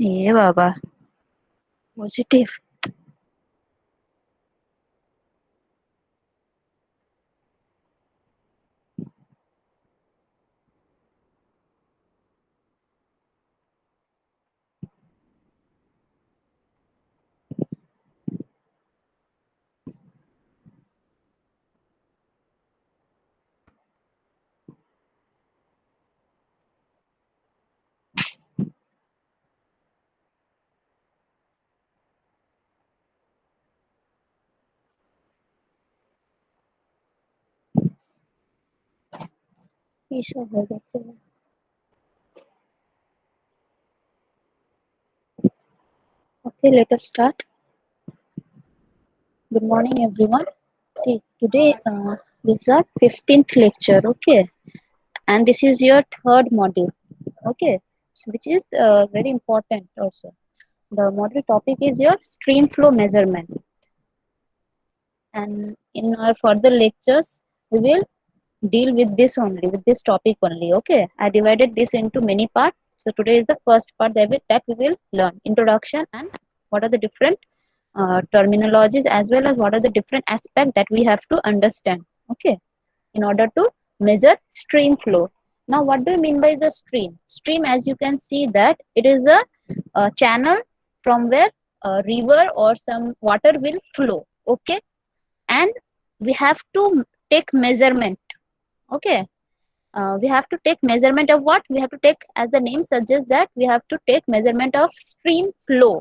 ये बाबा पॉजिटिव. এইসব হয়ে যাচ্ছে. Okay, let us start. Good morning, everyone. See, today this is our 15th lecture, okay? And this is your third module, okay? So, which is very important also. The module topic is your stream flow measurement. And in our further lectures, we will deal with this only, with this topic only, okay? I divided this into many parts. So, today is the first part that we will learn. Introduction and what are the different terminologies as well as what are the different aspects that we have to understand, okay, in order to measure stream flow. Now what do you mean by the stream? As you can see that it is a channel from where a river or some water will flow, okay, and we have to take measurement, okay. We have to take measurement of what? We have to take, as the name suggests, that we have to take measurement of stream flow.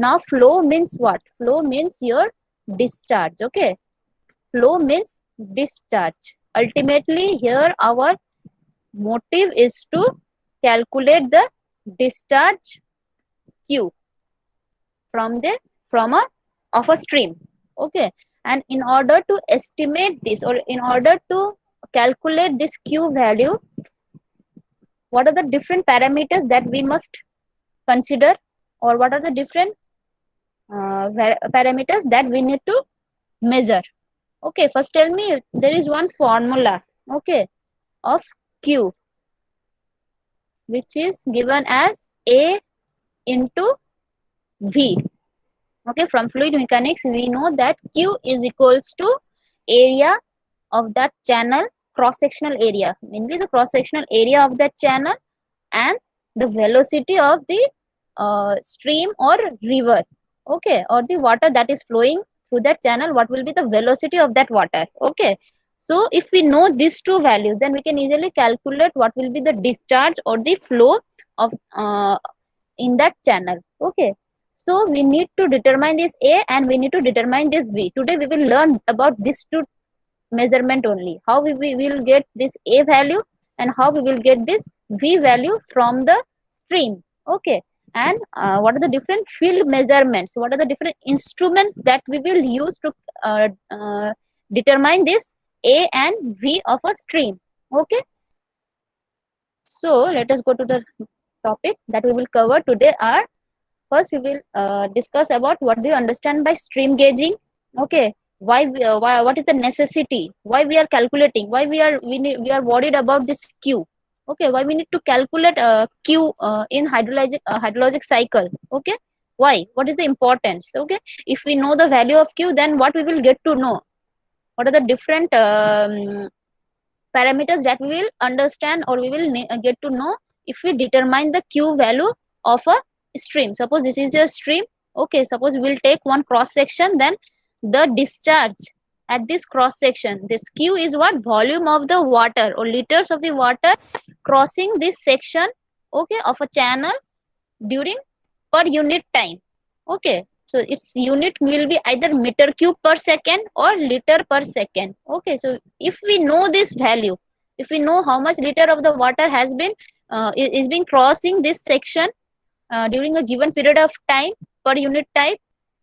Now flow means what? Flow means your discharge, okay. Flow means discharge. Ultimately here our motive is to calculate the discharge Q from a stream, okay. And in order to estimate this, or in order to calculate this Q value, what are the different parameters that we must consider, or what are the different parameters that we need to measure? Okay, first tell me, there is one formula, okay, of Q, which is given as A into V. Okay, from fluid mechanics we know that Q is equals to area of that channel, cross sectional area, mainly the cross sectional area of that channel, and the velocity of the stream or river, okay, or the water that is flowing through that channel. What will be the velocity of that water, okay. So if we know these two values, then we can easily calculate what will be the discharge or the flow of in that channel, okay. So we need to determine this A and we need to determine this V. Today we will learn about these two measurement only, how we will get this A value and how we will get this V value from the stream, okay. And what are the different field measurements, what are the different instruments that we will use to determine this A and V of a stream, okay. So let us go to the topic that we will cover today. Are first we will discuss about what do you understand by stream gauging, okay. Why, what is the necessity, why we are calculating, why we are worried about this Q, okay, why we need to calculate Q in hydrologic cycle, okay. Why, what is the importance, okay. If we know the value of Q, then what we will get to know, what are the different parameters that we will understand, or we will get to know if we determine the Q value of a stream. Suppose this is your stream, okay. Suppose we will take one cross section, then the discharge at this cross section, this Q is what? Volume of the water, or liters of the water crossing this section, okay, of a channel during per unit time, okay. So its unit will be either meter cube per second or liter per second, okay. So if we know this value, if we know how much liter of the water has been is being crossing this section during a given period of time per unit time,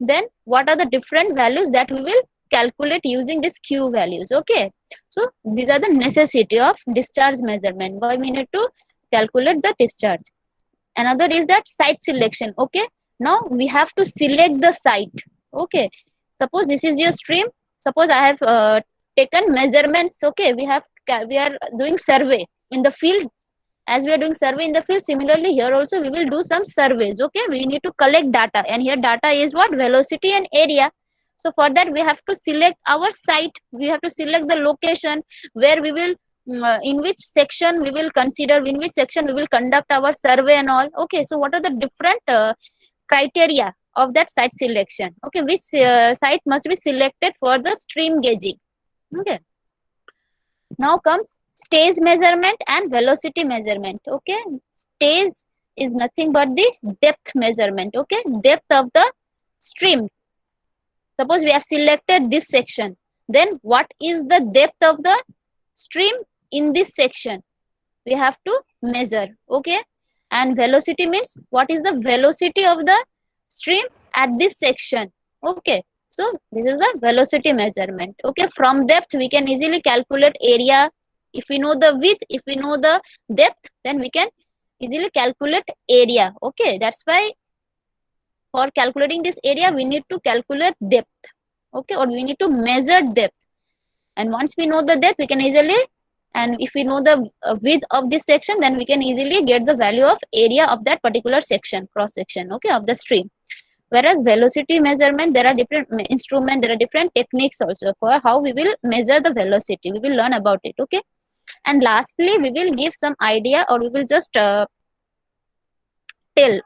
then what are the different values that we will calculate using this Q values, okay. So these are the necessity of discharge measurement, why we need to calculate the discharge. Another is that site selection, okay. Now we have to select the site, okay. Suppose this is your stream, suppose I have taken measurements, okay. We are doing survey in the field, as we are doing survey in the field, similarly here also we will do some surveys. Okay, we need to collect data, and here data is what? Velocity and area. So for that we have to select our site, we have to select the location where we will in which section we will consider, in which section we will conduct our survey and all. Okay, so what are the different criteria of that site selection? Okay, which site must be selected for the stream gauging? Okay, now comes stage measurement and velocity measurement. Okay, stage is nothing but the depth measurement. Okay, depth of the stream. Suppose we have selected this section, then what is the depth of the stream in this section? We have to measure. Okay, and velocity means what is the velocity of the stream at this section. Okay, so this is the velocity measurement. Okay, from depth we can easily calculate area. If we know the width, if we know the depth, then we can easily calculate area. Okay, that's why for calculating this area we need to calculate depth. Okay, or we need to measure depth, and once we know the depth we can easily, and if we know the width of this section, then we can easily get the value of area of that particular section, cross section, okay, of the stream. Whereas velocity measurement, there are different instruments, there are different techniques also for how we will measure the velocity. We will learn about it. Okay, and lastly we will give some idea, or we will just tell.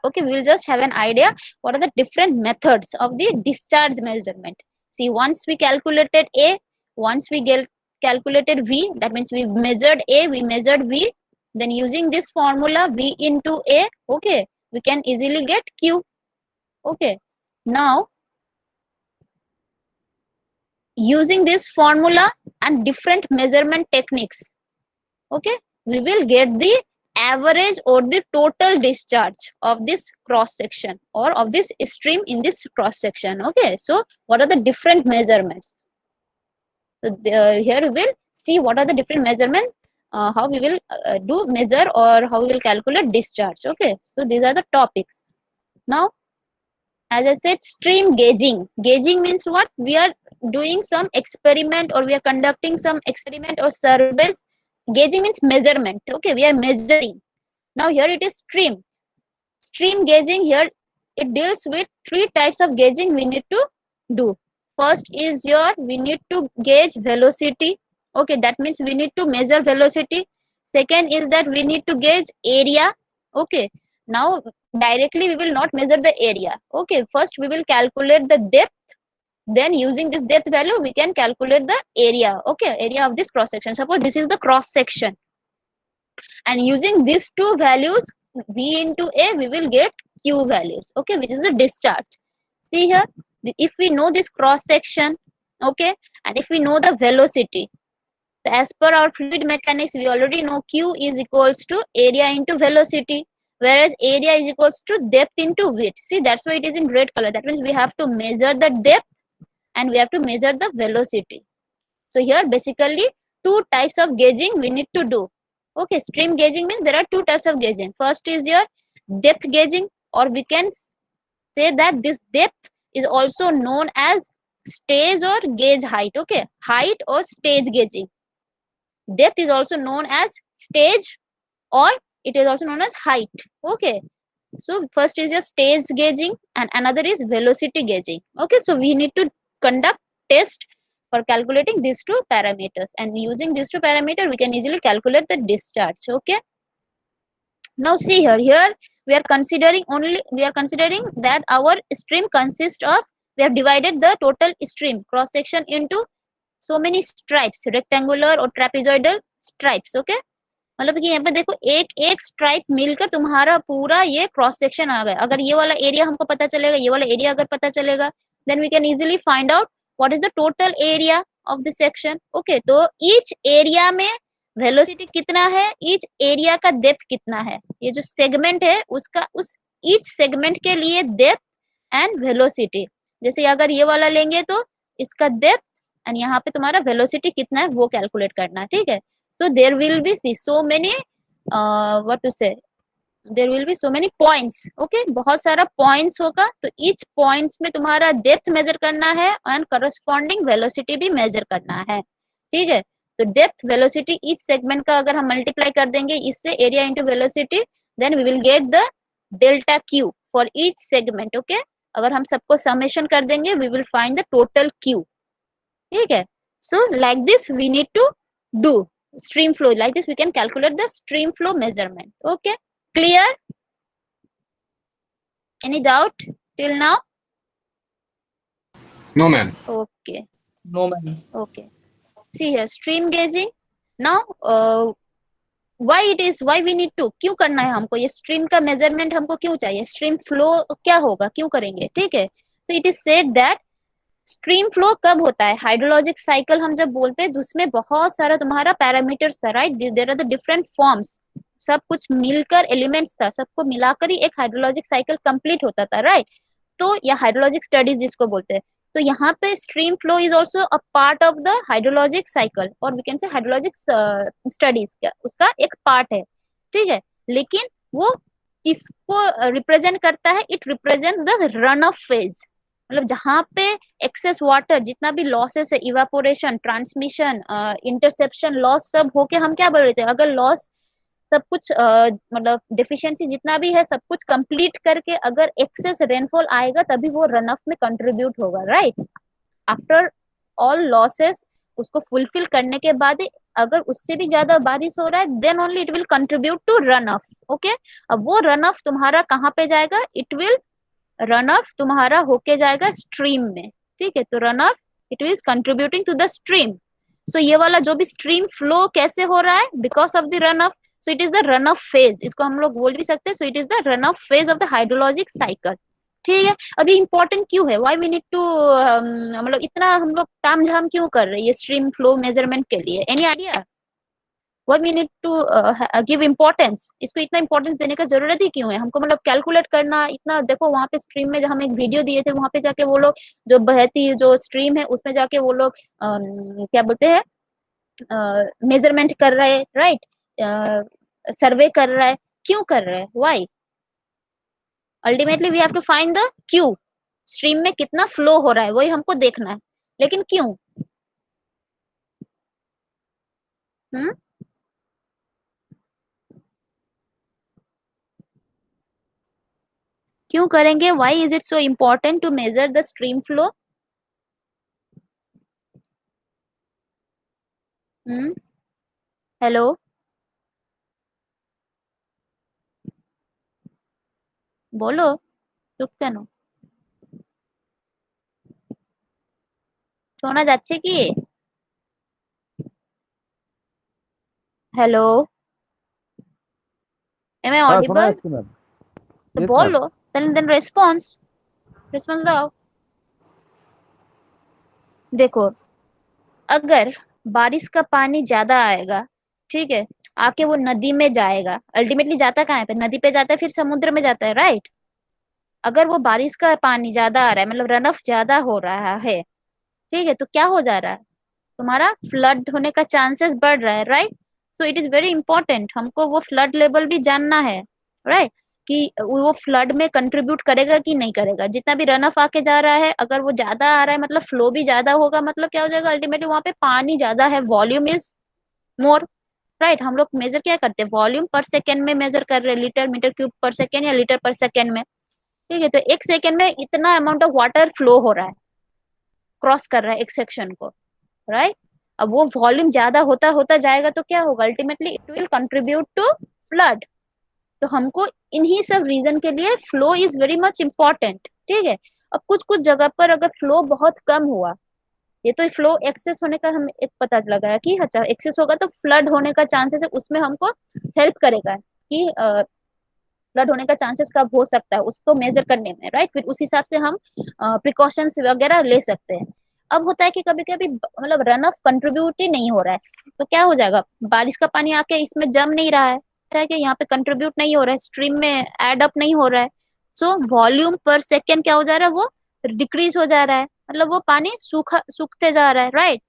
Okay, we will just have an idea what are the different methods of the discharge measurement. See, once we calculated A, once we calculated V, that means we measured A, we measured V, then using this formula V into A, okay, we can easily get Q. Okay, now using this formula and different measurement techniques, okay, we will get the average or the total discharge of this cross section or of this stream in this cross section. Okay, so what are the different measurements? So here we will see what are the different measurements, how we will do measure or how we will calculate discharge. Okay, so these are the topics. Now, as I said, stream gauging. Gauging means what? We are doing some experiment or we are conducting some experiment or surveys. Gauging means measurement. Okay, we are measuring. Now here it is stream. Stream gauging, here it deals with three types of gauging we need to do. First is we need to gauge velocity. Okay, that means we need to measure velocity. Second is that we need to gauge area. Okay, now directly we will not measure the area. Okay, first we will calculate the depth, then using this depth value we can calculate the area. Okay, area of this cross section. Suppose this is the cross section, and using these two values V into A, we will get Q values. Okay, which is the discharge. See here, if we know this cross section, okay, and if we know the velocity, so as per our fluid mechanics, we already know Q is equals to area into velocity, whereas area is equals to depth into width. See, that's why it is in red color. That means we have to measure the depth and we have to measure the velocity. So here basically two types of gauging we need to do. Okay, stream gauging means there are two types of gauging. First is your depth gauging, or we can say that this depth is also known as stage or gauge height. Okay, height or stage gauging. Depth is also known as stage, or it is also known as height. Okay, so first is your stage gauging and another is velocity gauging. Okay, so we need to conduct test for calculating these two parameters, and using these two parameters we can easily calculate the discharge. Okay, now see here we are considering that our stream consists of, we have divided the total stream cross section into so many stripes, rectangular or trapezoidal stripes. Okay, मतलब कि यहाँ पे देखो एक एक stripe मिलकर तुम्हारा पूरा ये क्रॉस सेक्शन आ गया. अगर ये वाला एरिया हमको पता चलेगा, ये वाला एरिया अगर पता चलेगा, then we can easily find out what is the total area of the section. Okay, तो ईच एरिया में वेलोसिटी कितना है, ईच एरिया का डेप्थ कितना है, ये जो सेगमेंट है उसका उस ईच सेगमेंट के लिए डेप्थ एंड वेलोसिटी. जैसे अगर ये वाला लेंगे तो इसका डेप्थ एंड यहाँ पे तुम्हारा वेलोसिटी कितना है वो कैलकुलेट करना. ठीक है, so there will be so many what to say, there will be so many points. okay, बहुत सारा points होगा, तो each points में तुम्हारा depth measure करना है and corresponding velocity भी measure करना है. ठीक है, तो डेप्थ वेलोसिटी ईच सेगमेंट का अगर हम मल्टीप्लाई कर देंगे इससे area into velocity, then we will get the delta Q for each segment. Okay, अगर हम सबको समेशन कर देंगे we will find the total Q. ठीक है, so like this we need to do stream flow. Like this we can calculate the stream flow measurement. Okay, clear? Any doubt till now? No, ma'am. Okay. No, ma'am. Okay, see here stream gauging. Now why we need to, क्यों करना है हमको ये stream का measurement, हमको क्यों चाहिए, stream flow क्या होगा, क्यों करेंगे? ठीक है, so it is said that stream flow कब होता है, हाइड्रोलॉजिक साइकिल हम जब बोलते हैं तो उसमें बहुत सारा तुम्हारा पैरामीटर्स था, right? There are the different forms, सब कुछ मिलकर एलिमेंट्स था, सबको मिलाकर ही एक हाइड्रोलॉजिक साइकिल कंप्लीट होता था, राइट? तो या हाइड्रोलॉजिक स्टडीज जिसको बोलते हैं, तो यहाँ पे stream flow is also a part of the hydrologic cycle, और we can say hydrologic studies का उसका एक पार्ट है। ठीक है, लेकिन वो किसको रिप्रेजेंट करता है? It represents the run off phase, मतलब जहाँ पे एक्सेस वाटर, जितना भी लॉसेस है, इवापोरेशन, ट्रांसमिशन, इंटरसेप्शन, लॉस सब होके हम क्या बोल रहे थे, अगर लॉस सब कुछ मतलब डिफिशियंसी जितना भी है सब कुछ कंप्लीट करके अगर एक्सेस रेनफॉल आएगा तभी वो रन ऑफ में कंट्रीब्यूट होगा, राइट? आफ्टर ऑल लॉसेस उसको फुलफिल करने के बाद अगर उससे भी ज्यादा बारिश हो रहा है then only it will contribute to run off. Okay, अब वो रन ऑफ तुम्हारा कहाँ पे जाएगा? इट विल रन ऑफ तुम्हारा होके जाएगा स्ट्रीम में। ठीक है, तो run off it is contributing to the stream. So ये वाला जो भी स्ट्रीम फ्लो कैसे हो रहा है, because of the run of, so it is the run off phase, इसको हम लोग बोल भी सकते हैं। सो it is the run off phase of the hydrologic cycle. ठीक है, अब ये इंपॉर्टेंट क्यों है, वाई वी नीड टू, मतलब इतना हम लोग ताम झाम क्यों कर रहे हैं ये स्ट्रीम फ्लो मेजरमेंट के लिए? Any idea why we need to give importance, इसको इतना इम्पोर्टेंस देने का जरूरत ही क्यों है हमको? मतलब कैलकुलेट करना इतना, देखो वहां पे स्ट्रीम में जो हम एक वीडियो दिए थे वहां पे जाके वो लोग जो बहती जो स्ट्रीम है उसमें जाके वो लोग क्या बोलते हैं, मेजरमेंट कर रहे हैं, राइट? सर्वे कर रहा है, क्यों कर रहे हैं, why? Ultimately we have to find the Q, stream में कितना फ्लो हो रहा है वही हमको देखना है, लेकिन क्यों? हम्म, क्यों करेंगे? Why is it so important to measure the stream flow? Hello, बोलो, চুপ কেন? শোনা যাচ্ছে কি? हेलो, am I हाँ শোনা audible? যাচ্ছে ম্যাম। तो Yes, ma'am. बोलो, then response दाओ। देखो, अगर बारिश का पानी ज्यादा आएगा, ठीक है, आके वो नदी में जाएगा, अल्टीमेटली जाता कहाँ है पे? नदी पे जाता है, फिर समुद्र में जाता है, राइट? अगर वो बारिश का पानी ज्यादा आ रहा है, मतलब रन ऑफ ज्यादा हो रहा है, ठीक है, तो क्या हो जा रहा है? तुम्हारा फ्लड होने का चांसेस बढ़ रहा है, right? So it is very important, हमको वो फ्लड लेवल भी जानना है, राइट? कि वो फ्लड में कंट्रीब्यूट करेगा कि नहीं करेगा। जितना भी रन ऑफ आके जा रहा है अगर वो ज्यादा आ रहा है मतलब फ्लो भी ज्यादा होगा, मतलब क्या हो जाएगा? अल्टीमेटली वहां पे पानी ज्यादा है, वॉल्यूम इज मोर, राइट? हम लोग मेजर क्या करते हैं? वॉल्यूम पर सेकेंड में मेजर कर रहे हैं, लीटर मीटर क्यूब पर सेकेंड या लीटर पर सेकेंड में। ठीक है, तो एक सेकेंड में इतना अमाउंट ऑफ वाटर फ्लो हो रहा है, क्रॉस कर रहा है एक सेक्शन को, राइट? अब वो वॉल्यूम ज्यादा होता होता जाएगा तो क्या होगा? Ultimately it will contribute to flood. तो हमको इन्हीं सब रीजन के लिए flow is very much important. ठीक है, अब कुछ कुछ जगह पर अगर फ्लो बहुत कम हुआ, ये तो फ्लो एक्सेस होने का हम एक पता लगा कि अच्छा एक्सेस होगा तो फ्लड होने का चांसेस है, उसमें हमको हेल्प करेगा कि फ्लड होने का चांसेस कब हो सकता है उसको मेजर करने में, राइट? फिर उस हिसाब से हम प्रिकॉशंस वगैरह ले सकते हैं। अब होता है कि कभी कभी मतलब रन ऑफ कंट्रीब्यूट ही नहीं हो रहा है, तो क्या हो जाएगा? बारिश का पानी आके इसमें जम नहीं रहा है कि यहाँ पे कंट्रीब्यूट नहीं हो रहा है, स्ट्रीम में एड अप नहीं हो रहा है। सो वॉल्यूम पर सेकेंड क्या हो जा रहा है? वो डिक्रीज हो जा रहा है, मतलब वो पानी सूखते जा रहा है, राइट?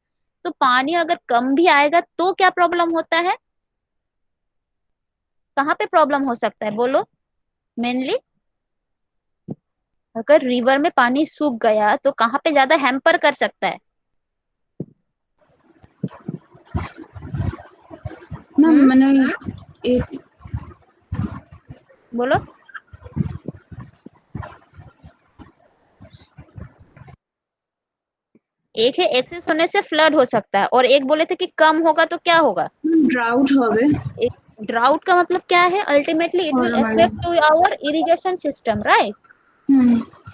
तो पानी अगर कम भी आएगा तो क्या प्रॉब्लम होता है? कहाँ पे प्रॉब्लम हो सकता है बोलो? मेनली अगर रिवर में पानी सूख गया तो कहाँ पे ज्यादा हैम्पर कर सकता है? मैम मैंने एक बोलो। एक है एक्सेस होने से फ्लड हो सकता है, और एक बोले थे कि कम होगा तो क्या होगा? ड्राउट হবে। एक ड्राउट का मतलब क्या है? Ultimately it will affect to our irrigation system, right?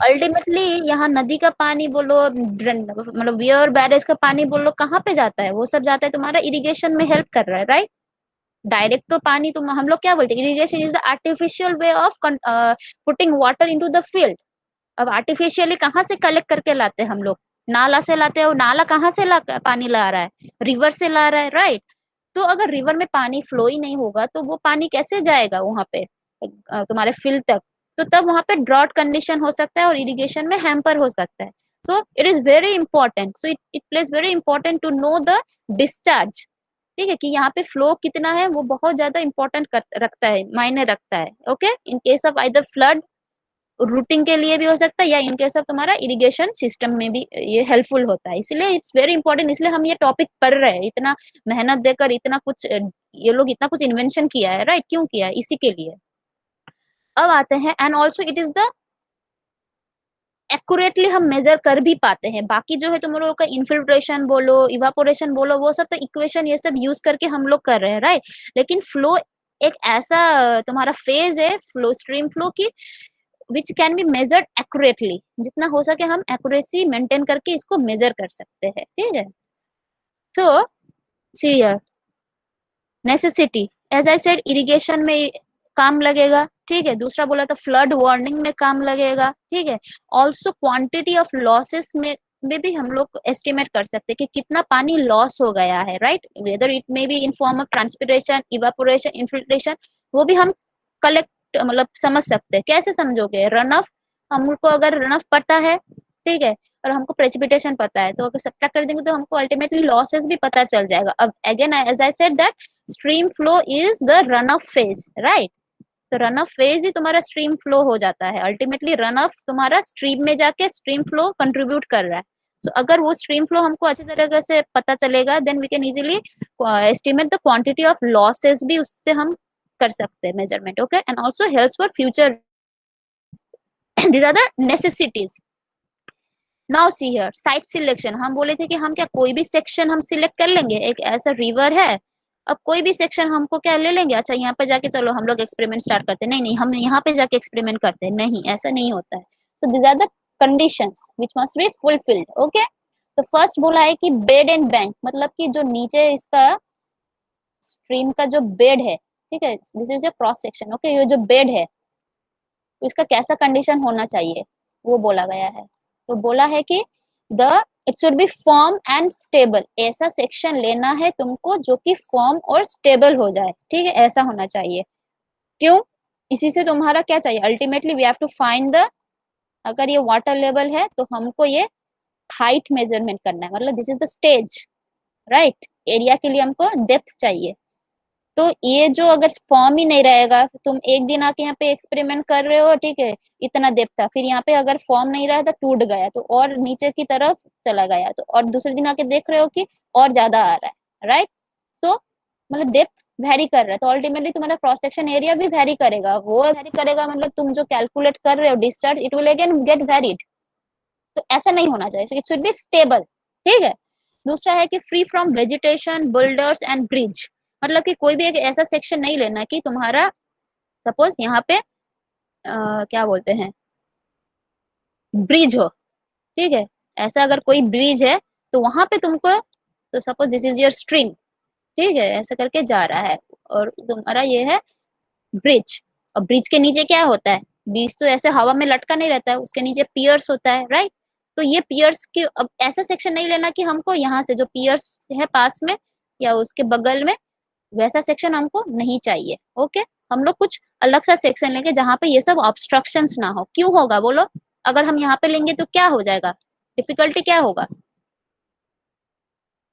Ultimately यहाँ नदी का पानी बोलो, मतलब वियर बैरेज का पानी बोलो, कहाँ पे जाता है? वो सब जाता है तुम्हारा इरिगेशन में हेल्प कर रहा है, राइट? डायरेक्ट तो पानी तुम, हम लोग क्या बोलते हैं, irrigation is the artificial way of putting water into the field. अब आर्टिफिशियली कहाँ से कलेक्ट करके लाते हैं हम लोग? नाला से लाते हैं। और नाला कहाँ से पानी ला रहा है? रिवर से ला रहा है, राइट? तो अगर रिवर में पानी फ्लो ही नहीं होगा तो वो पानी कैसे जाएगा वहां पे तुम्हारे फील्ड तक? तो तब वहां पे ड्रॉट कंडीशन हो सकता है और इरिगेशन में हैम्पर हो सकता है। So it is very important, so it plays very important to know the discharge. ठीक है, कि यहाँ पे फ्लो कितना है वो बहुत ज्यादा इंपॉर्टेंट रखता है, मायने रखता है। Okay, in case of either flood, routing के लिए भी हो सकता है, या इन केस ऑफ तुम्हारा इरिगेशन सिस्टम में भी ये हेल्पफुल होता है। इसलिए इट्स वेरी इंपॉर्टेंट, इसलिए हम ये टॉपिक पढ़ रहे हैं, इतना मेहनत देकर इतना कुछ ये लोग इतना कुछ इन्वेंशन किया है, राइट? क्यों किया है? इसी के लिए। अब आते हैं, and also it is the accurately हम मेजर कर भी पाते हैं। बाकी जो है तुम लोगों का इन्फिल्ट्रेशन बोलो, इवापोरेशन बोलो, वो सब तो इक्वेशन ये सब यूज करके हम लोग कर रहे हैं, राइट? लेकिन फ्लो एक ऐसा तुम्हारा फेज है, फ्लो स्ट्रीम फ्लो की, which can be measured accurately. जितना हो सके हम एक्यूरेसी मेंटेन करके इसको मेजर कर सकते हैं, ठीक है? तो C necessity, as I said, irrigation में काम लगेगा, ठीक है? दूसरा बोला तो फ्लड वार्निंग में काम लगेगा, ठीक है? ऑल्सो क्वांटिटी ऑफ लॉसेस में भी हम लोग एस्टिमेट कर सकते हैं कि कितना पानी लॉस हो गया है, right? Whether it may be in form of transpiration, evaporation, infiltration, वो भी हम कलेक्ट मतलब समझ सकते हैं। कैसे समझोगे? रन ऑफ, हमको अगर रन ऑफ पता है, ठीक है, और हमको प्रेसिपिटेशन पता है, तो अगर सब्ट्रैक्ट कर देंगे तो हमको अल्टीमेटली लॉसेस भी पता चल जाएगा। अब again as I said that stream flow is the run off phase, right? तो रन ऑफ फेज ही तुम्हारा स्ट्रीम फ्लो हो जाता है। अल्टीमेटली रन ऑफ तुम्हारा स्ट्रीम में जाके स्ट्रीम फ्लो कंट्रीब्यूट कर रहा है। तो अगर वो स्ट्रीम फ्लो हमको अच्छी तरीके से पता चलेगा, then we can easily estimate the quantity of losses भी उससे हम कर सकते हैं measurement. Okay, and also helps for future. These are the necessities. Now see here site selection. हम बोले थे कि हम क्या कोई भी सेक्शन हम सिलेक्ट कर लेंगे? एक ऐसा रिवर है, अब कोई भी सेक्शन हमको क्या ले लेंगे, अच्छा यहाँ पे जाके चलो हम लोग एक्सपेरिमेंट स्टार्ट करते हैं? नहीं नहीं, हम यहाँ पे जाके एक्सपेरिमेंट करते हैं? नहीं, ऐसा नहीं होता है। तो this are the conditions which must be fulfilled. Okay, तो फर्स्ट बोला है कि बेड एंड बैंक, मतलब कि जो नीचे इसका स्ट्रीम का जो बेड है, ठीक है, this is a cross section. Okay, ये जो बेड है तो इसका कैसा कंडीशन होना चाहिए वो बोला गया है। तो बोला है कि the it should B firm and stable. ऐसा सेक्शन लेना है तुमको जो कि फर्म और स्टेबल हो जाए, ठीक है? ऐसा होना चाहिए। क्यों? इसी से तुम्हारा क्या चाहिए? Ultimately we have to find the, अगर ये वाटर लेवल है तो हमको ये हाइट मेजरमेंट करना है, मतलब this is the stage, right? Area के लिए हमको डेप्थ चाहिए। तो ये जो अगर फॉर्म ही नहीं रहेगा, तुम एक दिन आके यहाँ पे एक्सपेरिमेंट कर रहे हो, ठीक है, इतना डेप्थ था, फिर यहाँ पे अगर फॉर्म नहीं रहा तो टूट गया तो और नीचे की तरफ चला गया, तो और दूसरे दिन आके देख रहे हो कि और ज्यादा आ रहा है, राइट? तो मतलब डेप्थ वेरी कर रहा है, तो अल्टीमेटली तुम्हारा क्रॉस सेक्शन एरिया भी वेरी करेगा। वो वेरी करेगा मतलब तुम जो कैलकुलेट कर रहे हो discharge, it will again get varied. तो ऐसा नहीं होना चाहिए, इट शुड बी स्टेबल, ठीक है? दूसरा है कि free from vegetation, boulders and bridge, मतलब कि कोई भी एक ऐसा सेक्शन नहीं लेना कि तुम्हारा सपोज यहाँ पे क्या बोलते हैं, ब्रिज हो, ठीक है? ऐसा अगर कोई ब्रिज है तो वहां पे तुमको, तो suppose this is your stream, ठीक है, ऐसा करके जा रहा है और तुम्हारा ये है ब्रिज। और ब्रिज के नीचे क्या होता है? ब्रिज तो ऐसे हवा में लटका नहीं रहता है, उसके नीचे पियर्स होता है, राइट? तो ये पियर्स के, अब ऐसा सेक्शन नहीं लेना कि हमको यहाँ से जो पियर्स है पास में या उसके बगल में, वैसा सेक्शन हमको नहीं चाहिए। ओके, हम लोग कुछ अलग सा सेक्शन लेंगे जहाँ पे ये सब ऑब्स्ट्रक्शंस ना हो। क्यों होगा बोलो? अगर हम यहाँ पे लेंगे तो क्या हो जाएगा? डिफिकल्टी क्या होगा?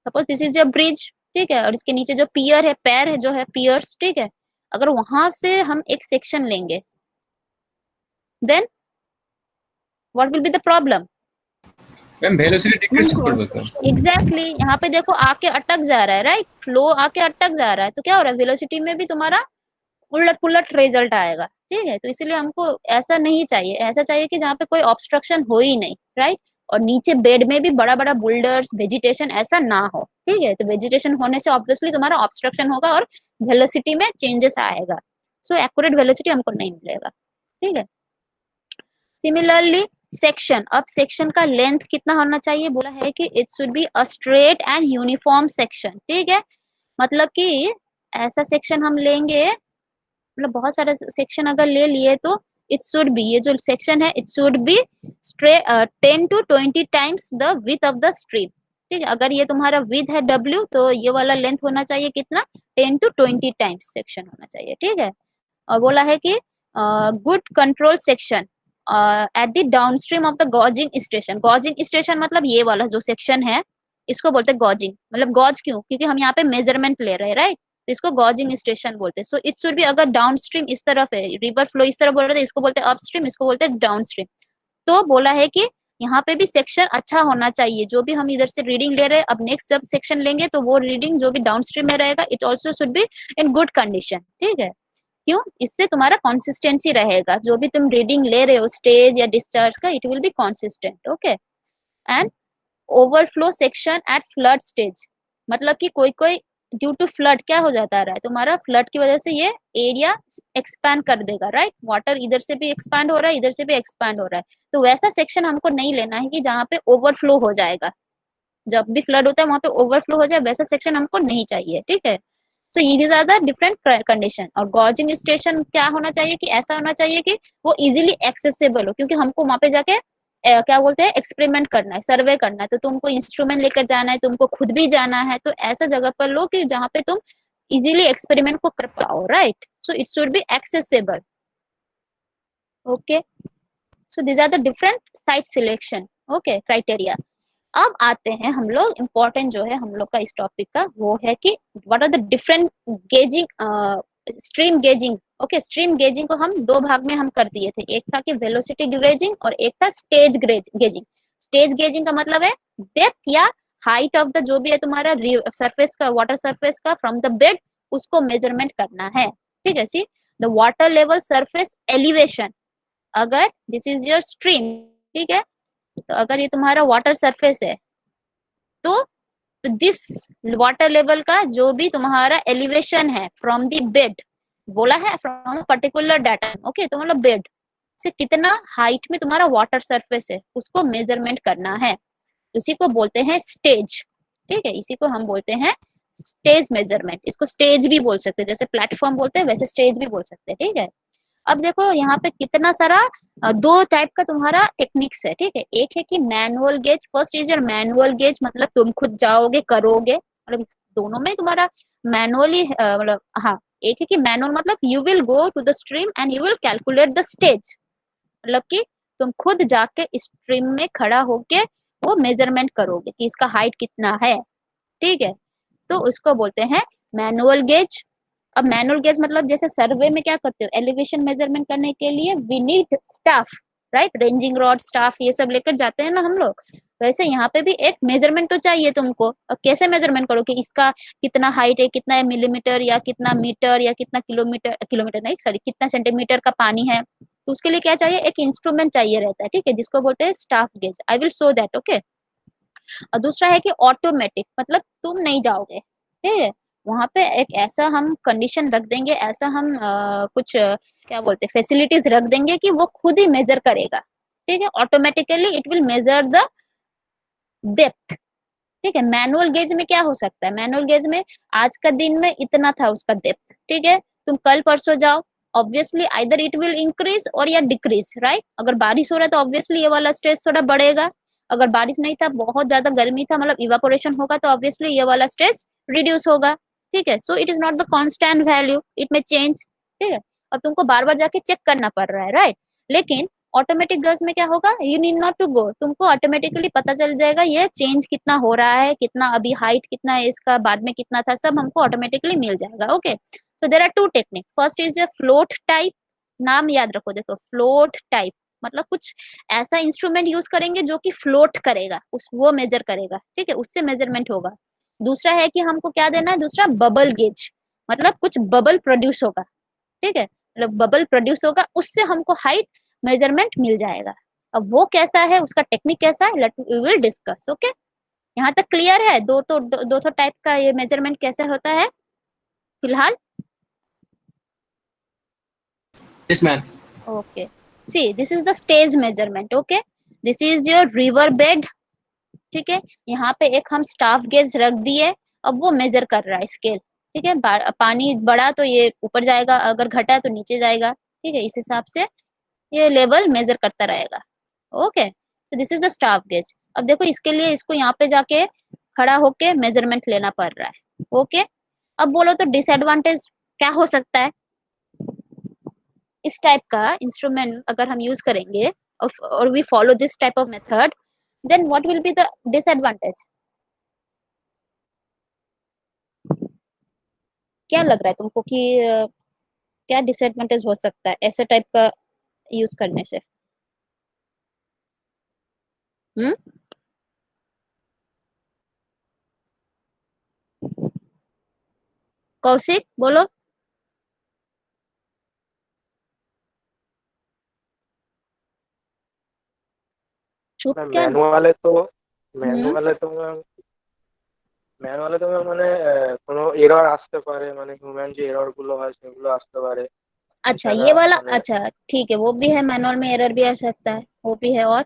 Suppose this is a bridge, ठीक है, और इसके नीचे जो पियर है, पैर है जो है पियर्स, ठीक है, अगर वहां से हम एक सेक्शन लेंगे, then what will be the problem? Ma'am velocity decrease क्यों कर देता है? एग्जैक्टली यहाँ पे देखो आके अटक जा रहा है, राइट, फ्लो आके अटक जा रहा है, तो क्या हो रहा है, वेलोसिटी में भी तुम्हारा उलट पुलट रिजल्ट आएगा, ठीक है। तो इसीलिए हमको ऐसा नहीं चाहिए, ऐसा चाहिए कि जहाँ पे कोई ऑब्स्ट्रक्शन हो ही नहीं, राइट। और नीचे बेड में भी बड़ा बड़ा बुल्डर्स वेजिटेशन ऐसा ना हो, ठीक है। तो वेजिटेशन होने से ऑब्वियसली तुम्हारा ऑब्स्ट्रक्शन होगा और वेलोसिटी में चेंजेस आएगा, सो एक्यूरेट वेलोसिटी हमको नहीं मिलेगा, ठीक है। सिमिलरली सेक्शन, अब सेक्शन का लेंथ कितना होना चाहिए, बोला है कि it should be a straight and uniform section, ठीक है। मतलब कि ऐसा सेक्शन हम लेंगे, मतलब बहुत सारे सेक्शन अगर ले लिए तो इट शुड बी, ये जो सेक्शन है it should be straight 10 to 20 times the width of the strip, ठीक है। अगर ये तुम्हारा विथ है W तो ये वाला लेंथ होना चाहिए कितना, 10 to 20 टाइम्स सेक्शन होना चाहिए, ठीक है। और बोला है कि good control section at the downstream of the gauging station, gauging station मतलब ये वाला जो सेक्शन है इसको बोलते हैं गॉजिंग, मतलब गॉज क्यों, क्योंकि हम यहाँ पे मेजरमेंट ले रहे हैं, राइट। तो इसको गॉजिंग स्टेशन बोलते हैं। सो इट शुड बी, अगर डाउनस्ट्रीम इस तरफ है, रिवर फ्लो इस तरफ बोल रहे थे, इसको बोलते हैं अपस्ट्रीम, इसको बोलते हैं डाउनस्ट्रीम। तो बोला है कि यहाँ पे भी सेक्शन अच्छा होना चाहिए, जो भी हम इधर से रीडिंग ले रहे हैं, अब नेक्स्ट जब सेक्शन लेंगे तो वो रीडिंग जो भी डाउनस्ट्रीम में रहेगा it also should be in good condition, ठीक है। क्यों, इससे तुम्हारा कंसिस्टेंसी रहेगा, जो भी तुम रीडिंग ले रहे हो स्टेज या डिस्चार्ज का, it will be consistent, okay. And overflow section at flood stage, मतलब कि कोई कोई ड्यू टू फ्लड क्या हो जाता है तुम्हारा, फ्लड की वजह से ये एरिया एक्सपैंड कर देगा, राइट। वाटर इधर से भी एक्सपैंड हो रहा है, इधर से भी एक्सपैंड हो रहा है, तो वैसा सेक्शन हमको नहीं लेना है कि जहाँ पे ओवरफ्लो हो जाएगा, जब भी फ्लड होता है वहां पे ओवरफ्लो हो जाए, वैसा सेक्शन हमको नहीं चाहिए, ठीक है। तो ये आर द डिफरेंट कंडीशन। और गॉजिंग स्टेशन क्या होना चाहिए, कि ऐसा होना चाहिए कि वो इजीली एक्सेसिबल हो, क्योंकि हमको वहां पे जाके क्या बोलते हैं, एक्सपेरिमेंट करना है, सर्वे करना है, तो तुमको इंस्ट्रूमेंट लेकर जाना है, तुमको खुद भी जाना है, तो ऐसा जगह पर लो कि जहाँ पे तुम इजीली एक्सपेरिमेंट को कर पाओ, right. So it should be accessible, okay. So this are the different site selection, okay, criteria. अब आते हैं हम लोग, इम्पोर्टेंट जो है हम लोग का इस टॉपिक का वो है कि what are the different gauging, stream gauging, okay. Stream gauging को हम दो भाग में हम कर दिए थे, एक था कि वेलोसिटी गेजिंग और एक था स्टेज गेजिंग। स्टेज गेजिंग का मतलब है डेप्थ या हाइट ऑफ द जो भी है तुम्हारा सरफेस का, वाटर सरफेस का फ्रॉम द बेड, उसको मेजरमेंट करना है, ठीक है। See the water level surface elevation, अगर दिस इज योर स्ट्रीम, ठीक है, तो अगर ये तुम्हारा वाटर सरफेस है तो दिस वाटर लेवल का जो भी तुम्हारा एलिवेशन है फ्रॉम द बेड, बोला है फ्रॉम पर्टिकुलर डाटा, ओके। तो मतलब बेड से कितना हाइट में तुम्हारा वाटर सरफेस है उसको मेजरमेंट करना है, उसी को बोलते हैं स्टेज, ठीक है। इसी को हम बोलते हैं स्टेज मेजरमेंट, इसको स्टेज भी बोल सकते हैं, जैसे प्लेटफॉर्म बोलते हैं वैसे स्टेज भी बोल सकते हैं, ठीक है। अब देखो यहाँ पे कितना सारा दो टाइप का तुम्हारा टेक्निक्स है, ठीक है। एक है कि manual gauge, first is your manual gauge, मतलब तुम खुद जाओगे करोगे, मतलब दोनों में तुम्हारा मैनुअली, मतलब हाँ, एक है कि मैनुअल मतलब you will go to the stream and you will calculate the stage, मतलब कि तुम खुद जाके स्ट्रीम में खड़ा होके वो मेजरमेंट करोगे कि इसका हाइट कितना है, ठीक है। तो उसको बोलते हैं मैनुअल गेज। अब मैनुअल गेज मतलब जैसे सर्वे में क्या करते हो, एलिवेशन मेजरमेंट करने के लिए we need staff, right, ranging rod staff ये सब लेकर जाते हैं ना हम लोग, वैसे यहाँ पे भी एक मेजरमेंट तो चाहिए तुमको। अब कैसे मेजरमेंट करो कि इसका कितना हाइट है, कितना मिलीमीटर या कितना मीटर या कितना किलोमीटर, किलोमीटर नहीं सॉरी, कितना सेंटीमीटर का पानी है, तो उसके लिए क्या चाहिए, एक इंस्ट्रूमेंट चाहिए रहता है, ठीक है, जिसको बोलते हैं staff gauge. I will show that, okay. और दूसरा है कि ऑटोमेटिक, मतलब तुम नहीं जाओगे, ठीक है, वहां पे एक ऐसा हम कंडीशन रख देंगे, ऐसा हम कुछ क्या बोलते हैं फैसिलिटीज रख देंगे कि वो खुद ही मेजर करेगा, ठीक है। Automatically it will measure the depth, ठीक है। मैनुअल गेज में क्या हो सकता है, मैनुअल गेज में आज का दिन में इतना था उसका डेप्थ, ठीक है, तुम कल परसों जाओ, obviously either it will increase और या डिक्रीज, राइट। अगर बारिश हो रहा है तो ऑब्वियसली ये वाला स्ट्रेस थोड़ा बढ़ेगा, अगर बारिश नहीं था, बहुत ज्यादा गर्मी था, मतलब इवापोरेशन होगा, तो ऑब्वियसली ये वाला स्ट्रेस रिड्यूस होगा, ठीक है। So it is not the constant value, it में चेंज, ठीक है। अब तुमको बार बार जाके चेक करना पड़ रहा है, राइट। लेकिन ऑटोमेटिक गर्ल्स में क्या होगा, you need not to go, तुमको ऑटोमेटिकली पता चल जाएगा ये चेंज कितना हो रहा है, कितना अभी हाइट कितना है इसका, बाद में कितना था, सब हमको ऑटोमेटिकली मिल जाएगा, okay. So there are two technique, first is a float type, नाम याद रखो, देखो फ्लोट टाइप मतलब कुछ ऐसा इंस्ट्रूमेंट यूज करेंगे जो कि फ्लोट करेगा, उस वो मेजर करेगा, ठीक है, उससे मेजरमेंट होगा। दूसरा है कि हमको क्या देना है, दूसरा बबल गेज, मतलब कुछ बबल प्रोड्यूस होगा, ठीक है, मतलब बबल प्रोड्यूस होगा, उससे हमको हाइट मेजरमेंट मिल जाएगा। अब वो कैसा है, उसका टेक्निक कैसा है, let we will discuss. Okay, यहाँ तक क्लियर है? दो तो टाइप का ये मेजरमेंट कैसे होता है फिलहाल? Yes, ma'am. Okay. See, this is the stage measurement. Okay. This is your river bed. ठीक है, यहाँ पे एक हम स्टाफ गेज रख दिए, अब वो मेजर कर रहा है स्केल, ठीक है, पानी बढ़ा तो ये ऊपर जाएगा, अगर घटा तो नीचे जाएगा, ठीक है, इस हिसाब से ये लेवल मेजर करता रहेगा। ओके, तो this is the staff gauge. अब देखो इसके लिए इसको यहाँ पे जाके खड़ा होके मेजरमेंट लेना पड़ रहा है। ओके, अब बोलो तो डिसएडवांटेज क्या हो सकता है इस टाइप का इंस्ट्रूमेंट अगर हम यूज करेंगे और we follow this type of method, then what will be the disadvantage? क्या लग रहा है तुमको कि क्या डिसएडवांटेज हो सकता है ऐसे टाइप का यूज करने से? हम्म, कौशिक बोलो। चुप ম্যাম क्या? ম্যানুয়ালে তো हम्म, ম্যানুয়ালে তো ম্যাম ম্যানুয়ালে তো ম্যাম মানে কোনো এরর আসতে পারে, মানে হিউম্যান যে এরর গুলো হয় সেগুলো আসতে পারে। अच्छा এছাড়া ये वाला, মানে अच्छा ठीक है, वो भी है, मैनुअल में एरर भी आ सकता है, वो भी है। और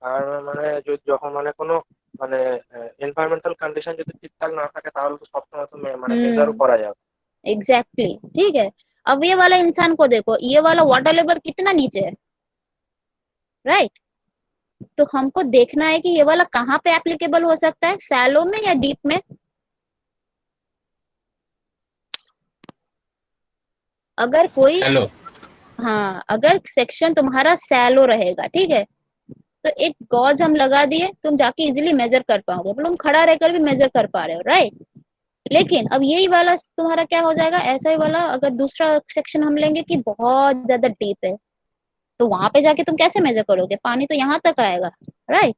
আর মানে যখন মানে কোনো মানে এনভায়রনমেন্টাল কন্ডিশন যদি ঠিকঠাক না থাকে তাহলে তো সবসময় তো মানে মেজারও हम्म, করা যাবে। एग्जैक्टली ठीक है। अब ये वाला इंसान को देखो, ये वाला वाटर लेवल कितना नीचे है, राइट? तो हमको देखना है कि ये वाला कहाँ पे एप्लीकेबल हो सकता है, सैलो में या डीप में? अगर कोई, Hello. हाँ, अगर सेक्शन तुम्हारा सैलो रहेगा, ठीक है, तो एक गॉज हम लगा दिए, तुम जाके इजीली मेजर कर पाओगे, तुम खड़ा रहकर भी मेजर कर पा रहे हो, राइट? लेकिन अब यही वाला तुम्हारा क्या हो जाएगा, ऐसा ही वाला अगर दूसरा सेक्शन हम लेंगे कि बहुत ज्यादा डीप है, तो वहां पे जाके तुम कैसे मेजर करोगे, पानी तो यहाँ तक आएगा, राइट?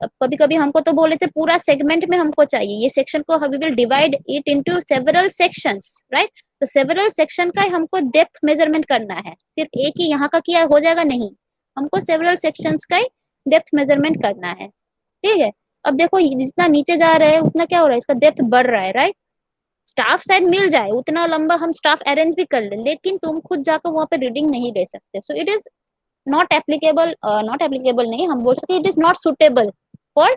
अब कभी कभी हमको तो बोले थे पूरा सेगमेंट में हमको चाहिए, ये सेक्शन को we will divide it into several sections, right? तो सेवरल सेक्शन का हमको डेप्थ मेजरमेंट करना है, सिर्फ एक ही यहाँ का किया हो जाएगा नहीं, हमको सेवरल सेक्शंस का ही डेप्थ मेजरमेंट करना है, ठीक है। अब देखो जितना नीचे जा रहे हैं उतना क्या हो रहा है, इसका डेप्थ बढ़ रहा है, राइट? स्टाफ शायद मिल जाए, उतना लंबा हम स्टाफ अरेंज भी कर ले, लेकिन तुम खुद जाकर वहां पे रीडिंग नहीं ले सकते, so it is not applicable, not applicable नहीं, हम बोल सकते it is not suitable for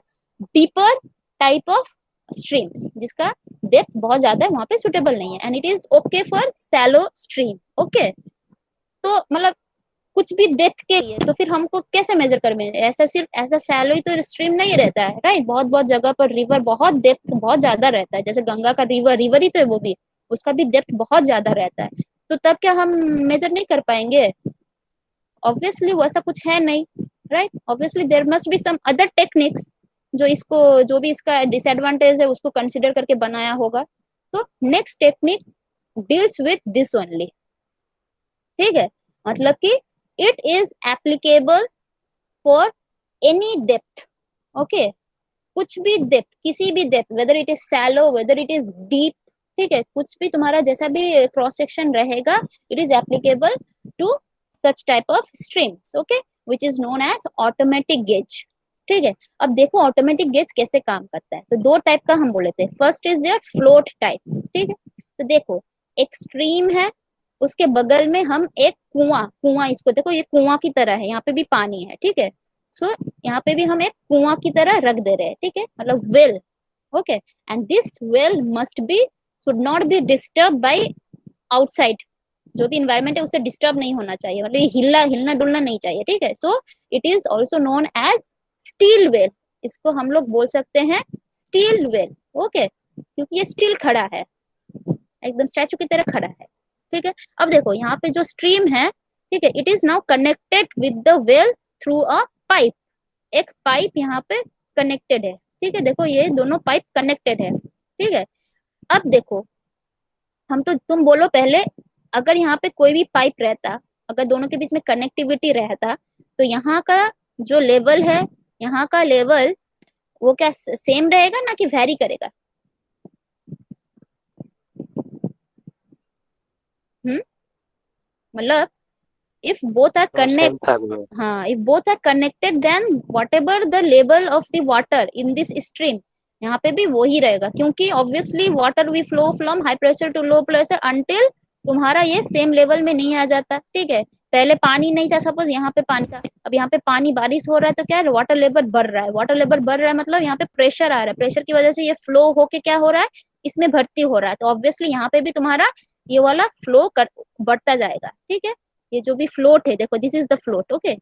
deeper type of streams, जिसका डेप्थ बहुत ज्यादा है वहां पे सुटेबल नहीं है, and it is okay for shallow stream. Okay, तो मतलब कुछ भी डेप्थ के लिए तो फिर हमको कैसे मेजर कर में, ऐसा सिर्फ ऐसा सैलो ही तो स्ट्रीम नहीं रहता है, राइट? बहुत बहुत जगह पर रिवर बहुत डेप्थ बहुत ज्यादा रहता है, जैसे गंगा का रिवर रिवर ही तो है वो भी, उसका भी डेप्थ बहुत ज्यादा रहता है, तो तब क्या हम मेजर नहीं कर पाएंगे? ऑब्वियसली वैसा कुछ है नहीं, right? Obviously there must be some other techniques जो इसको, जो भी इसका डिसएडवांटेज है उसको कंसिडर करके बनाया होगा। तो next technique deals with this only, ठीक है, मतलब कि it is applicable for any depth. Okay, कुछ भी डेप्थ, किसी भी depth, whether it is shallow whether it is deep, ठीक है, कुछ भी तुम्हारा जैसा भी क्रॉस सेक्शन रहेगा, it is applicable to such type of streams. Okay, which is known as automatic gauge, ठीक है। अब देखो ऑटोमेटिक गेज कैसे काम करता है, तो दो टाइप का हम बोले थे, first is your float type, ठीक है। तो देखो एक स्ट्रीम है, उसके बगल में हम एक कुआं, कुआं इसको देखो ये कुआं की तरह है, यहाँ पे भी पानी है, ठीक है, सो यहाँ पे भी हम एक कुआं की तरह रख दे रहे हैं, ठीक है, मतलब well. Okay, and this well must be, should not be disturb by outside, जो भी इन्वायरमेंट है उससे डिस्टर्ब नहीं होना चाहिए, मतलब ये हिलना डुलना नहीं चाहिए, ठीक है। So it is also known as still well, इसको हम लोग बोल सकते हैं स्टील वेल। ओके, क्योंकि ये स्टील खड़ा है, एकदम स्टैचू की तरह खड़ा है, ठीक है। अब देखो यहाँ पे जो स्ट्रीम है, ठीक है, it is now connected with the well through a pipe, एक पाइप यहाँ पे कनेक्टेड है, ठीक है, देखो ये दोनों पाइप कनेक्टेड है, ठीक है। अब देखो हम तो, तुम बोलो पहले अगर यहाँ पे कोई भी पाइप रहता अगर दोनों के बीच में कनेक्टिविटी रहता तो यहाँ का जो लेवल है, यहाँ का लेवल वो क्या सेम रहेगा ना कि वेरी करेगा? मतलब if both are same connect থাকবে। हाँ, if both are connected then whatever the level of the water in this stream, यहाँ पे भी वही रहेगा, क्योंकि obviously water we flow from high pressure to low pressure until तुम्हारा ये सेम लेवल में नहीं आ जाता। ठीक है, पहले पानी नहीं था, सपोज यहाँ पे पानी था, अब यहाँ पे पानी बारिश हो रहा है तो क्या है, वाटर लेवल बढ़ रहा है। वाटर लेवल बढ़ रहा है मतलब यहाँ पे प्रेशर आ रहा है, प्रेशर की वजह से ये फ्लो होके क्या हो रहा है, इसमें भर्ती हो रहा है, तो ऑब्वियसली यहाँ पे भी तुम्हारा ये वाला फ्लो बढ़ता जाएगा। ठीक है, ये जो भी फ्लोट है, देखो this is the float, okay,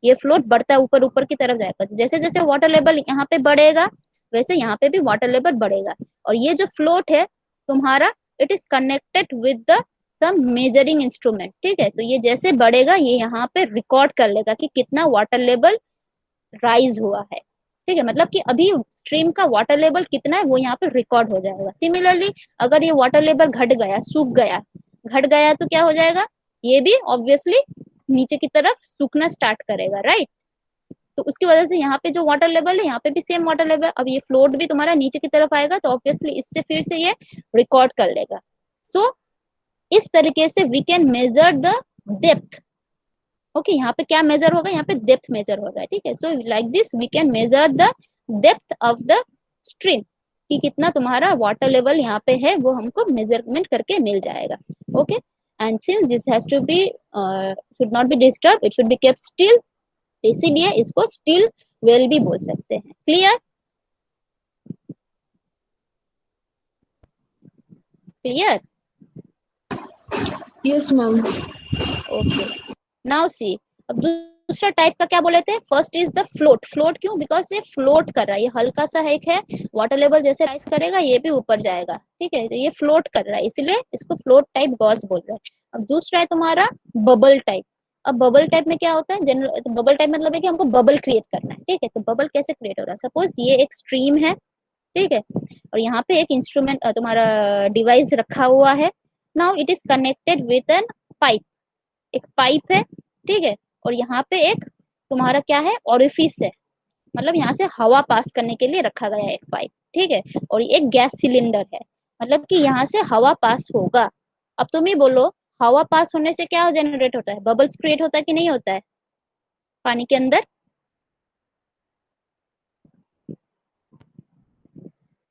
ये फ्लोट बढ़ता ऊपर ऊपर की तरफ जाएगा। जैसे जैसे वाटर लेवल यहाँ पे बढ़ेगा वैसे यहाँ पे भी वाटर लेवल बढ़ेगा। और ये जो फ्लोट है तुम्हारा, it is connected with the some measuring instrument. ठीक है, तो ये जैसे बढ़ेगा ये यहाँ पे रिकॉर्ड कर लेगा कि कितना वाटर लेवल राइज हुआ है। ठीक है, मतलब कि अभी स्ट्रीम का वाटर लेवल कितना है वो यहाँ पे रिकॉर्ड हो जाएगा। सिमिलरली अगर ये वाटर लेवल घट गया, सूख गया, घट गया तो क्या हो जाएगा, ये भी ऑब्वियसली नीचे की तरफ सूखना स्टार्ट करेगा, राइट। तो उसकी वजह से यहाँ पे जो वाटर लेवल है यहाँ पे भी सेम वाटर लेवल, अब ये फ्लोट भी तुम्हारा नीचे की तरफ आएगा तो ऑब्वियसली इससे फिर से ये रिकॉर्ड कर लेगा। सो इस तरीके से we can measure the depth. Okay, यहाँ पे क्या मेजर होगा, यहाँ पे डेप्थ मेजर होगा। ठीक है, so like this we can measure the depth of the stream, कि कितना तुम्हारा वाटर लेवल यहाँ पे है वो हमको मेजरमेंट करके मिल जाएगा। Okay, and since this has to be should not be disturb, it should be kept still, इसीलिए इसको स्टिल वेल भी बोल सकते हैं। Clear? Clear? Yes ma'am. Okay, now see, अब दूसरा टाइप का क्या बोले थे, first is the float. Float क्यों, बिकॉज ये फ्लोट कर रहा है, ये हल्का सा एक है, वाटर लेवल जैसे राइज करेगा ये भी ऊपर जाएगा। ठीक है, तो ये फ्लोट कर रहा है इसलिए इसको फ्लोट टाइप गॉज बोल रहा है। अब दूसरा है तुम्हारा बबल टाइप। अब बबल टाइप में क्या होता है, जनरल तो बबल टाइप मतलब है कि हमको बबल क्रिएट करना है। ठीक है, तो बबल कैसे क्रिएट हो रहा है, सपोज ये एक स्ट्रीम है, ठीक है, और यहाँ पे एक इंस्ट्रूमेंट तुम्हारा डिवाइस रखा हुआ है। Now it is connected with an pipe, एक पाइप है, ठीक है, और यहाँ पे एक तुम्हारा क्या है, ओरिफिस है, मतलब यहाँ से हवा पास करने के लिए रखा गया है एक पाइप। ठीक है, और ये एक गैस सिलेंडर है, मतलब कि यहाँ से हवा पास होगा। अब तुम ही बोलो, हवा पास होने से क्या जनरेट होता है, बबल्स क्रिएट होता है कि नहीं होता है पानी के अंदर?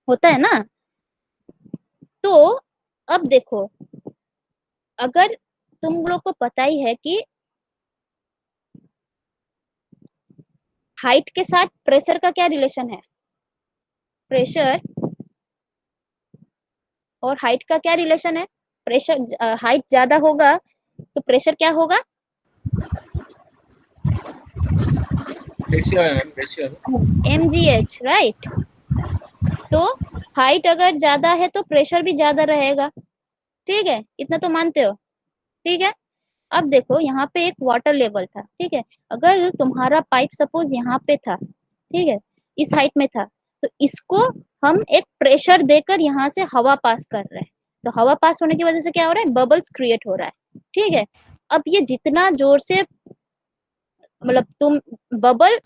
होता है ना। तो अब देखो, अगर तुम लोग को पता ही है कि हाइट के साथ प्रेशर का क्या रिलेशन है, प्रेशर और हाइट का क्या रिलेशन है, प्रेशर हाइट ज्यादा होगा तो प्रेशर क्या होगा, रेशियो है मैम, रेशियो है। mgh, right. तो हाइट अगर ज्यादा है तो प्रेशर भी ज्यादा रहेगा। ठीक है, इतना तो मानते हो? ठीक है, अब देखो यहाँ पे एक वाटर लेवल था, ठीक है, अगर तुम्हारा पाइप सपोज यहाँ पे था, ठीक है, इस हाइट में था, तो इसको हम एक प्रेशर देकर यहाँ से हवा पास कर रहे हैं, तो हवा पास होने की वजह से क्या हो रहा है, बबल्स क्रिएट हो रहा है। ठीक है, अब ये जितना जोर से, मतलब तुम बबल,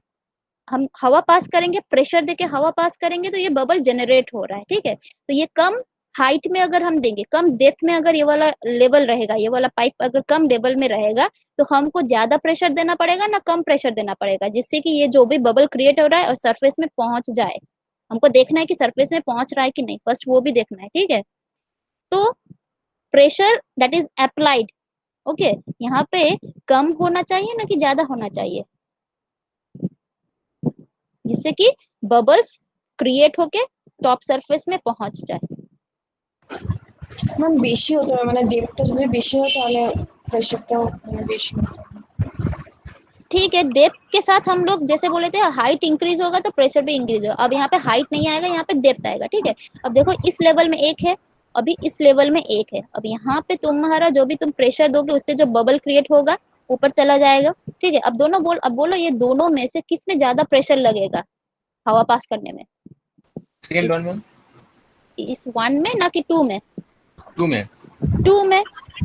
हम हवा पास करेंगे, प्रेशर देके हवा पास करेंगे तो ये बबल जनरेट हो रहा है। ठीक है, तो ये कम हाइट में अगर हम देंगे, कम डेप्थ में अगर ये वाला लेवल रहेगा, ये वाला पाइप अगर कम लेवल में रहेगा तो हमको ज्यादा प्रेशर देना पड़ेगा ना कम प्रेशर देना पड़ेगा, जिससे कि ये जो भी बबल क्रिएट हो रहा है और सरफेस में पहुंच जाए। हमको देखना है कि सरफेस में पहुंच रहा है कि नहीं, फर्स्ट वो भी देखना है। ठीक है, तो pressure that is applied, okay, यहाँ पे कम होना चाहिए ना कि ज्यादा होना चाहिए, जिससे कि बबल्स क्रिएट होके टॉप सरफेस में पहुंच जाए। ম্যাম বেশি হতে হবে, মানে ডেপটা যদি বেশি হয় তাহলে প্রেশারটাও বেশি হতে হবে। ठीक है, डेप्थ के साथ हम लोग जैसे बोले थे हाइट इंक्रीज होगा तो प्रेशर भी इंक्रीज होगा। अब यहाँ पे हाइट नहीं आएगा, यहाँ पे डेप्थ आएगा। ठीक है, अब देखो इस लेवल में एक है, अभी इस लेवल में एक है, अब यहाँ पे तुम्हारा जो भी तुम प्रेशर दोगे उससे जो बबल क्रिएट होगा ऊपर चला जाएगा। ठीक है, अब दोनों अब बोलो ये दोनों में से किस में ज्यादा प्रेशर लगेगा हवा पास करने में? सेकंड वन मैम, इस वन में ना कि टू में? टू में। टू में।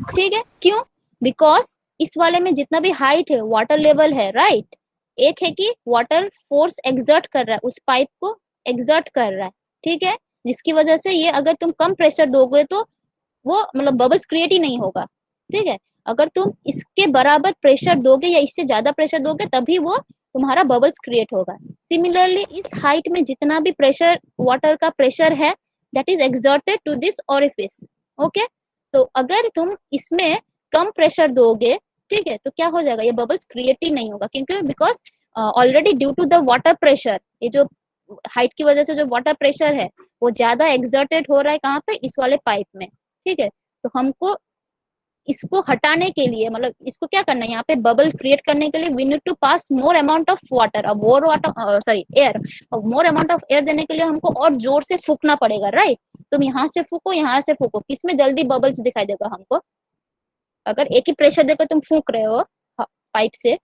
ठीक है, क्यों? बिकॉज इस वाले में जितना भी हाइट है, वाटर लेवल है, राइट, एक है कि वाटर फोर्स एक्सर्ट कर रहा है, उस पाइप को एक्सर्ट कर रहा है, ठीक है, जिसकी वजह से ये अगर तुम कम प्रेशर दोगे तो वो मतलब बबल्स क्रिएट ही नहीं होगा, ठीक है। अगर तुम इसके बराबर प्रेशर दोगे या इससे ज्यादा प्रेशर दोगे तभी वो तुम्हारा बबल्स क्रिएट होगा। सिमिलरली इस हाइट में जितना भी प्रेशर, वाटर का प्रेशर है, that is exerted to this orifice, okay. तो अगर तुम इसमें कम प्रेशर दोगे, ठीक है, तो क्या हो जाएगा, ये बबल्स क्रिएट ही नहीं होगा, क्योंकि because already due to the water pressure, ये जो हाइट की वजह से जो वाटर प्रेशर है वो ज्यादा एक्सर्टेड हो रहा है, कहाँ पे, इस वाले पाइप में, ठीक है। तो हमको इसको हटाने के लिए, मतलब इसको क्या करना है, यहाँ पे बबल क्रिएट करने के लिए we need to pass more amount of water, अब मोर वाटर सॉरी एयर, और मोर अमाउंट ऑफ एयर देने के लिए हमको और जोर से फूकना पड़ेगा, राइट। तुम यहाँ से फूको, यहाँ से फूको, किसमें जल्दी बबल्स दिखाई देगा हमको, अगर एक ही प्रेशर देकर तुम फूक रहे हो पाइप से,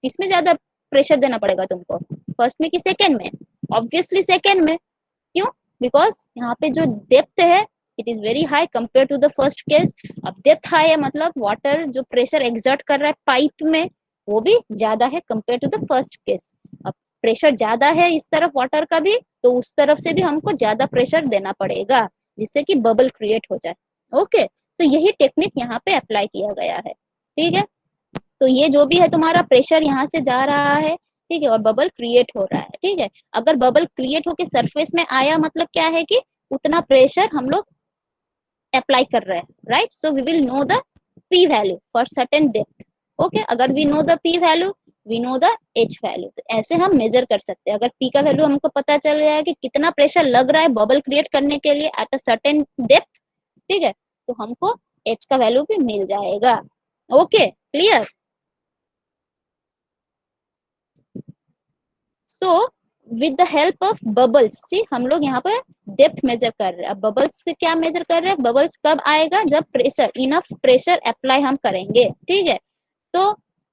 किसमें ज्यादा प्रेशर देना पड़ेगा तुमको, फर्स्ट में कि सेकेंड में, ऑब्वियसली सेकेंड में, क्यों, बिकॉज यहाँ पे जो डेप्थ है it is very high compare to the first case. अब डेप्थ हाई है मतलब वाटर जो प्रेशर एक्सर्ट कर रहा है पाइप में वो भी ज्यादा है compare to the first case. अब प्रेशर ज्यादा है इस तरफ वाटर का भी, तो उस तरफ से भी हमको ज्यादा प्रेशर देना पड़ेगा जिससे कि बबल क्रिएट हो जाए, ओके। तो यही टेक्निक यहाँ पे अप्लाई किया गया है, ठीक है। तो ये जो भी है तुम्हारा प्रेशर यहाँ से जा रहा है, ठीक है, और बबल क्रिएट हो रहा है, ठीक है। अगर बबल क्रिएट होके सरफेस में आया मतलब क्या है कि उतना प्रेशर हम लोग अप्लाई कर रहे हैं, right. So we will know the P value for certain depth, okay. अगर we know the P value, we know the H value, तो ऐसे हम मेजर कर सकते हैं। अगर पी का वैल्यू हमको पता चल गया है कि कितना प्रेशर लग रहा है बबल क्रिएट करने के लिए एट अ सर्टेन डेप्थ, ठीक है, तो हमको एच का वैल्यू भी मिल जाएगा, okay, clear. So with the help of bubbles, see हम लोग यहाँ पर डेप्थ मेजर कर रहे हैं। अब बबल्स से क्या मेजर कर रहे हैं, बबल्स कब आएगा, जब प्रेशर, इनफ प्रेशर अप्लाई हम करेंगे, ठीक है। तो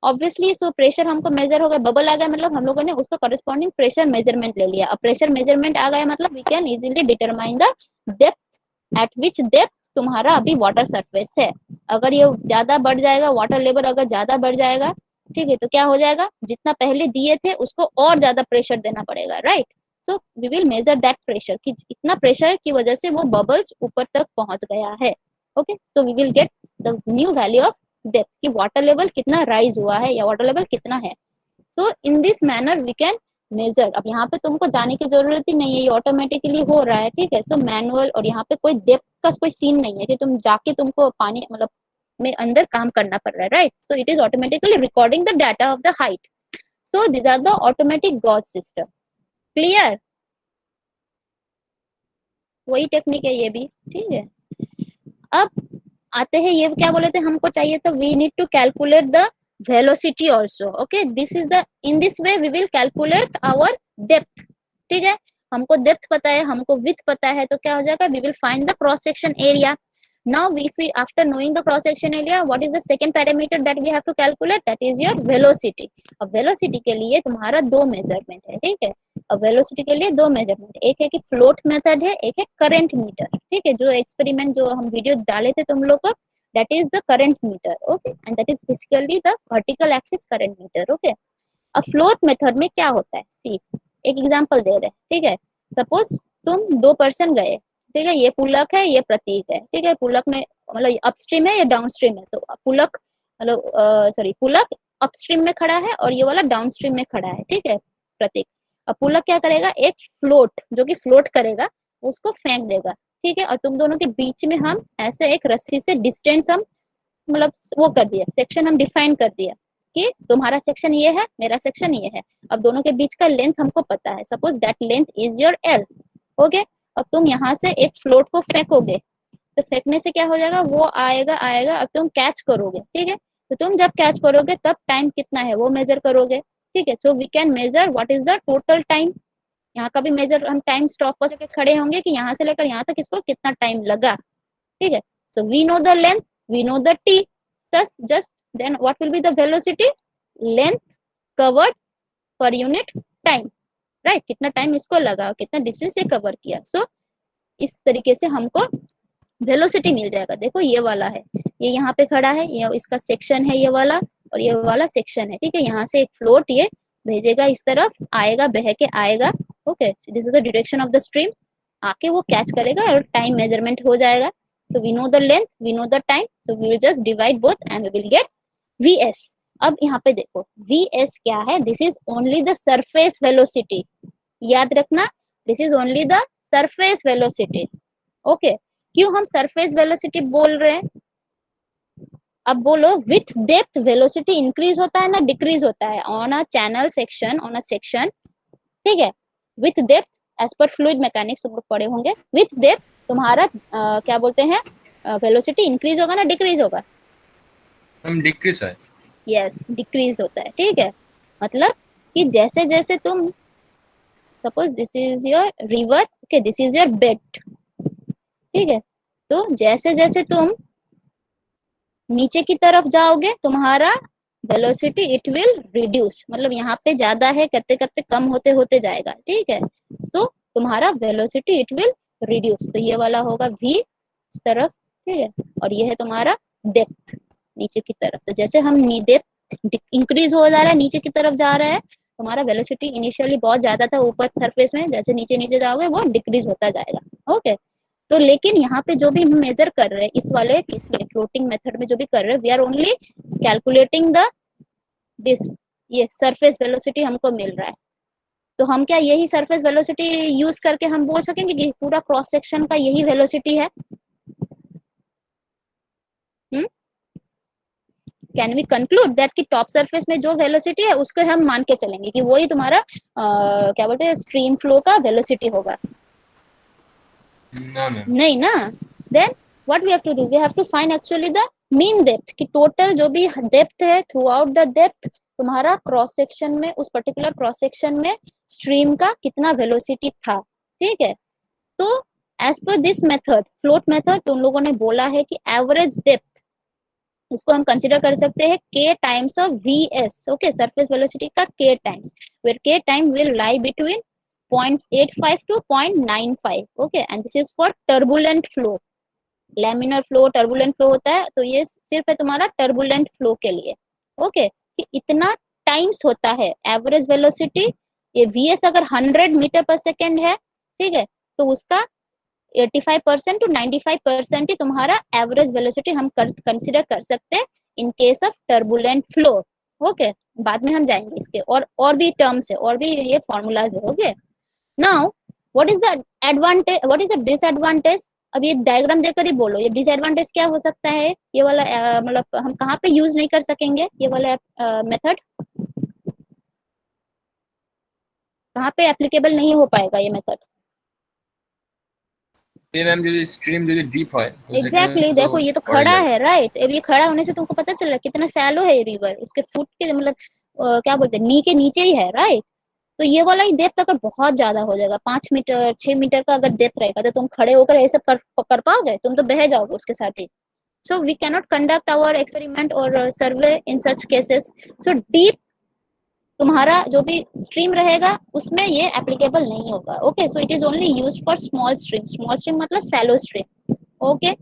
ऑब्वियसली सो प्रेशर हमको मेजर हो गया, बबल आ गया मतलब हम लोगों ने उसका कॉरेस्पॉन्डिंग प्रेशर मेजरमेंट ले लिया। अब प्रेशर मेजरमेंट आ गया मतलब we can easily determine the depth at which depth तुम्हारा अभी वाटर सरफेस है। अगर ये ज्यादा बढ़ जाएगा, वाटर लेवल अगर ज्यादा बढ़ जाएगा, ठीक है, तो क्या हो जाएगा, जितना पहले दिए थे उसको और ज्यादा प्रेशर देना पड़ेगा, right. So we will measure that pressure कि इतना प्रेशर की वजह से वो बबल्स ऊपर तक पहुंच गया है, okay. So we will get the new value of depth कि वाटर लेवल कितना राइज हुआ है या वाटर लेवल कितना है। So in this manner we can measure. अब यहाँ पे तुमको जाने की जरूरत ही नहीं है, ये ऑटोमेटिकली हो रहा है, ठीक है। सो मैनुअल, और यहाँ पे कोई डेप्थ का कोई सीन नहीं है कि तुम जाके तुमको पानी मतलब में अंदर काम करना पड़ रहा है, right. So it is automatically recording the data of the height. So this are the automatic gauge system, clear. वही टेक्निक है ये भी, ठीक है। अब आते हैं, ये क्या बोले थे हमको चाहिए था, we need to calculate the velocity also, okay. This is the, in this way we will calculate our depth, ठीक है। हमको डेप्थ पता है, हमको विड्थ पता है, तो क्या हो जाएगा, we will find the cross section area. Now, if we after knowing the cross section area, what is the second parameter that we have to calculate? That is your velocity. अब velocity के लिए तुम्हारा दो measurement है, ठीक है। अब velocity के लिए दो मेजरमेंट, एक है कि फ्लोट मेथड है, एक है करंट मीटर, ठीक है। जो एक्सपेरिमेंट जो हम वीडियो डाले थे तुम लोग को, that is the current meter, okay, and that is basically the vertical axis current meter, okay। अब फ्लोट मेथड में क्या होता है, सी एक एग्जांपल दे रहे हैं, ठीक है। सपोज तुम दो पर्सन गए, ठीक है, ये पुलक है, ये प्रतीक है, ठीक है। पुलक में मतलब अपस्ट्रीम है या डाउनस्ट्रीम है, तो पुलक मतलब सॉरी पुलक अपस्ट्रीम में खड़ा है और ये वाला डाउनस्ट्रीम में खड़ा है, ठीक है, प्रतीक। अब पुलक क्या करेगा, एक फ्लोट जो कि फ्लोट करेगा उसको फेंक देगा, ठीक है। और तुम दोनों के बीच में हम ऐसे एक रस्सी से डिस्टेंस हम मतलब वो कर दिया, सेक्शन हम डिफाइन कर दिया कि तुम्हारा सेक्शन ये है, मेरा सेक्शन ये है। अब दोनों के बीच का लेंथ हमको पता है, suppose that length is your L, okay. अब तुम यहाँ से एक फ्लोट को फेंकोगे, तो फेंकने से क्या हो जाएगा, वो आएगा आएगा, अब तुम कैच करोगे, ठीक है। तो तुम जब कैच करोगे तब टाइम कितना है वो मेजर करोगे, ठीक है। So we can measure what is the total time. यहाँ का भी मेजर हम टाइम स्टॉप पर खड़े होंगे कि यहाँ से लेकर यहाँ तक इसको कितना टाइम लगा, ठीक है। So we know the length, we know the T, just then what will be the velocity, length covered per unit time, right. कितना टाइम इसको लगा, कितना डिस्टेंस से कवर किया। सो इस तरीके से हमको वेलोसिटी मिल जाएगा। देखो ये वाला है, ये यहाँ पे खड़ा है, ये इसका सेक्शन है ये वाला, और ये वाला सेक्शन है, ठीक है। यहाँ से एक फ्लोट ये भेजेगा, इस तरफ आएगा, बह के आएगा, okay. This is the direction of the stream, आके वो कैच करेगा और टाइम मेजरमेंट हो जाएगा। तो we know the length, we know the time, so we will just divide both and we will get vs। अब यहाँ पे देखो vs क्या है, this is only the surface velocity, याद रखना, this is only the surface velocity, okay. क्यों हम सरफेस वेलोसिटी बोल रहे हैं? अब बोलो विथ डेप्थ वेलोसिटी इंक्रीज होता है ना डिक्रीज होता है on a channel section, on a section, ठीक है। With depth as per fluid mechanics तुम लोग पढ़े होंगे, विथ डेप्थ तुम्हारा क्या बोलते हैं, वेलोसिटी इंक्रीज होगा ना डिक्रीज होगा? हम डिक्रीज है। यस, डिक्रीज होता है, ठीक है। मतलब कि जैसे जैसे तुम, suppose this is your river, okay, this is your bed, ठीक है। तो जैसे जैसे तुम नीचे की तरफ जाओगे तुम्हारा वेलोसिटी इट विल रिड्यूस, मतलब यहाँ पे ज्यादा है करते करते कम होते होते जाएगा, ठीक है। तो तुम्हारा वेलोसिटी इट विल रिड्यूस, तो ये वाला होगा v इस तरफ, ठीक है। और ये है तुम्हारा डेप्थ नीचे की तरफ। तो जैसे हम डेप्थ इंक्रीज हो जा रहा है, नीचे की तरफ जा रहा है, तुम्हारा वेलोसिटी इनिशियली बहुत ज्यादा था ऊपर सरफेस में, जैसे नीचे नीचे जाओगे वो डिक्रीज होता जाएगा, ओके। तो लेकिन यहाँ पे जो भी हम मेजर कर रहे हैं इस वाले इसलिए फ्लोटिंग मेथड में जो भी कर रहे हैं, we are only calculating the this, ये सरफेस वेलोसिटी हमको मिल रहा है। तो हम क्या यही सरफेस वेलोसिटी यूज करके हम बोल सकेंगे कि पूरा क्रॉस सेक्शन का यही वेलोसिटी है? कैन वी कंक्लूड दैट कि टॉप सरफेस में जो वेलोसिटी है उसको हम मान के चलेंगे कि वही तुम्हारा क्या बोलते हैं स्ट्रीम फ्लो का वेलोसिटी होगा? ना ना नहीं ना। Then what we have to do, we have to find actually the mean depth, कि टोटल जो भी डेप्थ है थ्रू आउट द डेप्थ तुम्हारा क्रॉस सेक्शन में, उस पर्टिकुलर क्रॉस सेक्शन में स्ट्रीम का कितना वेलोसिटी था, ठीक है। तो as per this method, float method, तुम लोगों ने बोला है कि एवरेज डेप्थ इसको हम कंसीडर कर सकते हैं k times of vs, okay, surface velocity का k times, where k time will lie between 0.85 to 0.95, okay. And this is for turbulent flow, laminar flow, turbulent flow होता है, तो ये सिर्फ है तुम्हारा टर्बुलेंट फ्लो के लिए, ओके। कि इतना टाइम्स होता है एवरेज वेलोसिटी, ये vs अगर 100 मीटर पर सेकेंड है, ठीक है, तो उसका 85% to 95% ही तुम्हारा एवरेज वेलोसिटी हम कंसिडर कर सकते हैं इन case of turbulent flow, okay. बाद में हम जाएंगे इसके और भी टर्म्स है, और भी ये फॉर्मूलाज है, okay. Now what is the advantage, what is the disadvantage? अब ये डायग्राम देखकर ही बोलो ये डिसएडवांटेज क्या हो सकता है, ये वाला मतलब हम कहाँ पे यूज नहीं कर सकेंगे ये वाला मेथड, कहाँ पे एप्लीकेबल नहीं हो पाएगा ये मेथड? ये मैम जो स्ट्रीम जो डीप है एग्जैक्टली देखो ये तो खड़ा है, राइट। अब ये खड़ा होने से तुमको पता चल रहा है कितना सैलो है ये रिवर, उसके फुट के मतलब क्या बोलते हैं नी के नीचे ही है, राइट। तो ये वाला ही डेप्थ अगर बहुत ज्यादा हो जाएगा, 5 मीटर 6 मीटर का अगर डेप्थ रहेगा, तो तुम खड़े होकर ऐसे कर पाओगे? तुम तो बह जाओगे उसके साथ ही। So we cannot conduct our experiment और सर्वे इन सच केसेस। सो डीप तुम्हारा जो भी स्ट्रीम रहेगा उसमें ये एप्लीकेबल नहीं होगा, okay. So it is only used for small stream, small stream मतलब सैलो स्ट्रीम, ओके।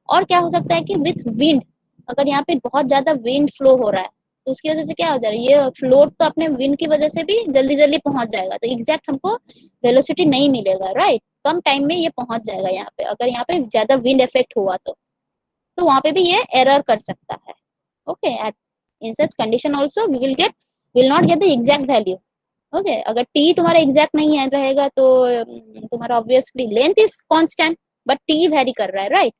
और क्या हो सकता है कि विथ विंड, अगर यहाँ पे बहुत ज्यादा विंड फ्लो हो रहा है तो उसकी वजह से क्या हो जा रहा है, ये फ्लोट तो अपने विंड की वजह से भी जल्दी जल्दी पहुंच जाएगा, तो एग्जैक्ट हमको वेलोसिटी नहीं मिलेगा, राइट। कम टाइम में ये पहुंच जाएगा यहाँ पे, अगर यहाँ पे ज्यादा विंड इफेक्ट हुआ तो वहां पे भी ये एरर कर सकता है, okay. In such condition also we will not get the exact value, okay. अगर टी तुम्हारा एग्जैक्ट नहीं है रहेगा तो तुम्हारा obviously length is constant but T vary कर रहा है, राइट।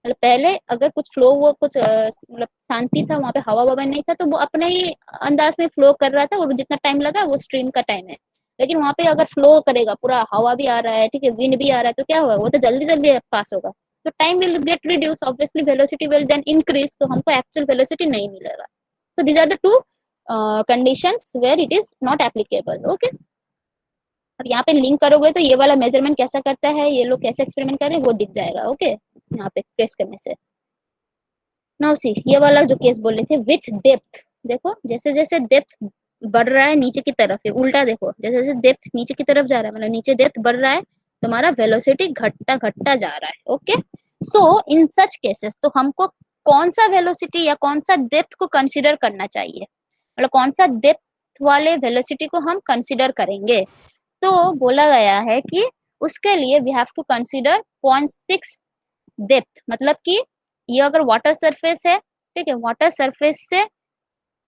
मतलब पहले अगर कुछ फ्लो वो कुछ मतलब शांति था, वहां पे हवा ववा नहीं था, तो वो अपने ही अंदाज में फ्लो कर रहा था, और जितना टाइम लगा वो स्ट्रीम का टाइम है। लेकिन वहां पे अगर फ्लो करेगा, पूरा हवा भी आ रहा है, ठीक है, विंड भी आ रहा है, तो क्या होगा, वो तो जल्दी जल्दी पास होगा, तो time will get reduce, obviously velocity will then increase, तो हमको एक्चुअल वेलोसिटी नहीं मिलेगा। so these are the two conditions where it is not applicable, okay। अब यहाँ पे लिंक करोगे तो ये वाला मेजरमेंट कैसा करता है, ये लोग कैसे एक्सपेरिमेंट कर रहे हैं वो दिख जाएगा, ओके। यहाँ पे प्रेस करने से नाउ सी ये वाला जो केस बोल रहे थे विथ डेप्थ, देखो जैसे जैसे डेप्थ बढ़ रहा है नीचे की तरफ, ये उल्टा देखो, जैसे जैसे डेप्थ नीचे की तरफ जा रहा है, मतलब नीचे डेप्थ बढ़ रहा है, तुम्हारा वेलोसिटी घटता घटता जा रहा है, ओके। सो इन सच केसेस तो हमको कौन सा वेलोसिटी या कौन सा डेप्थ को कंसीडर करना चाहिए, मतलब कौन सा डेप्थ वाले वेलोसिटी को हम कंसीडर करेंगे। तो बोला गया है कि उसके लिए we have to consider 0.6 depth, मतलब कि ये अगर वाटर सरफेस है, ठीक है, वाटर सरफेस से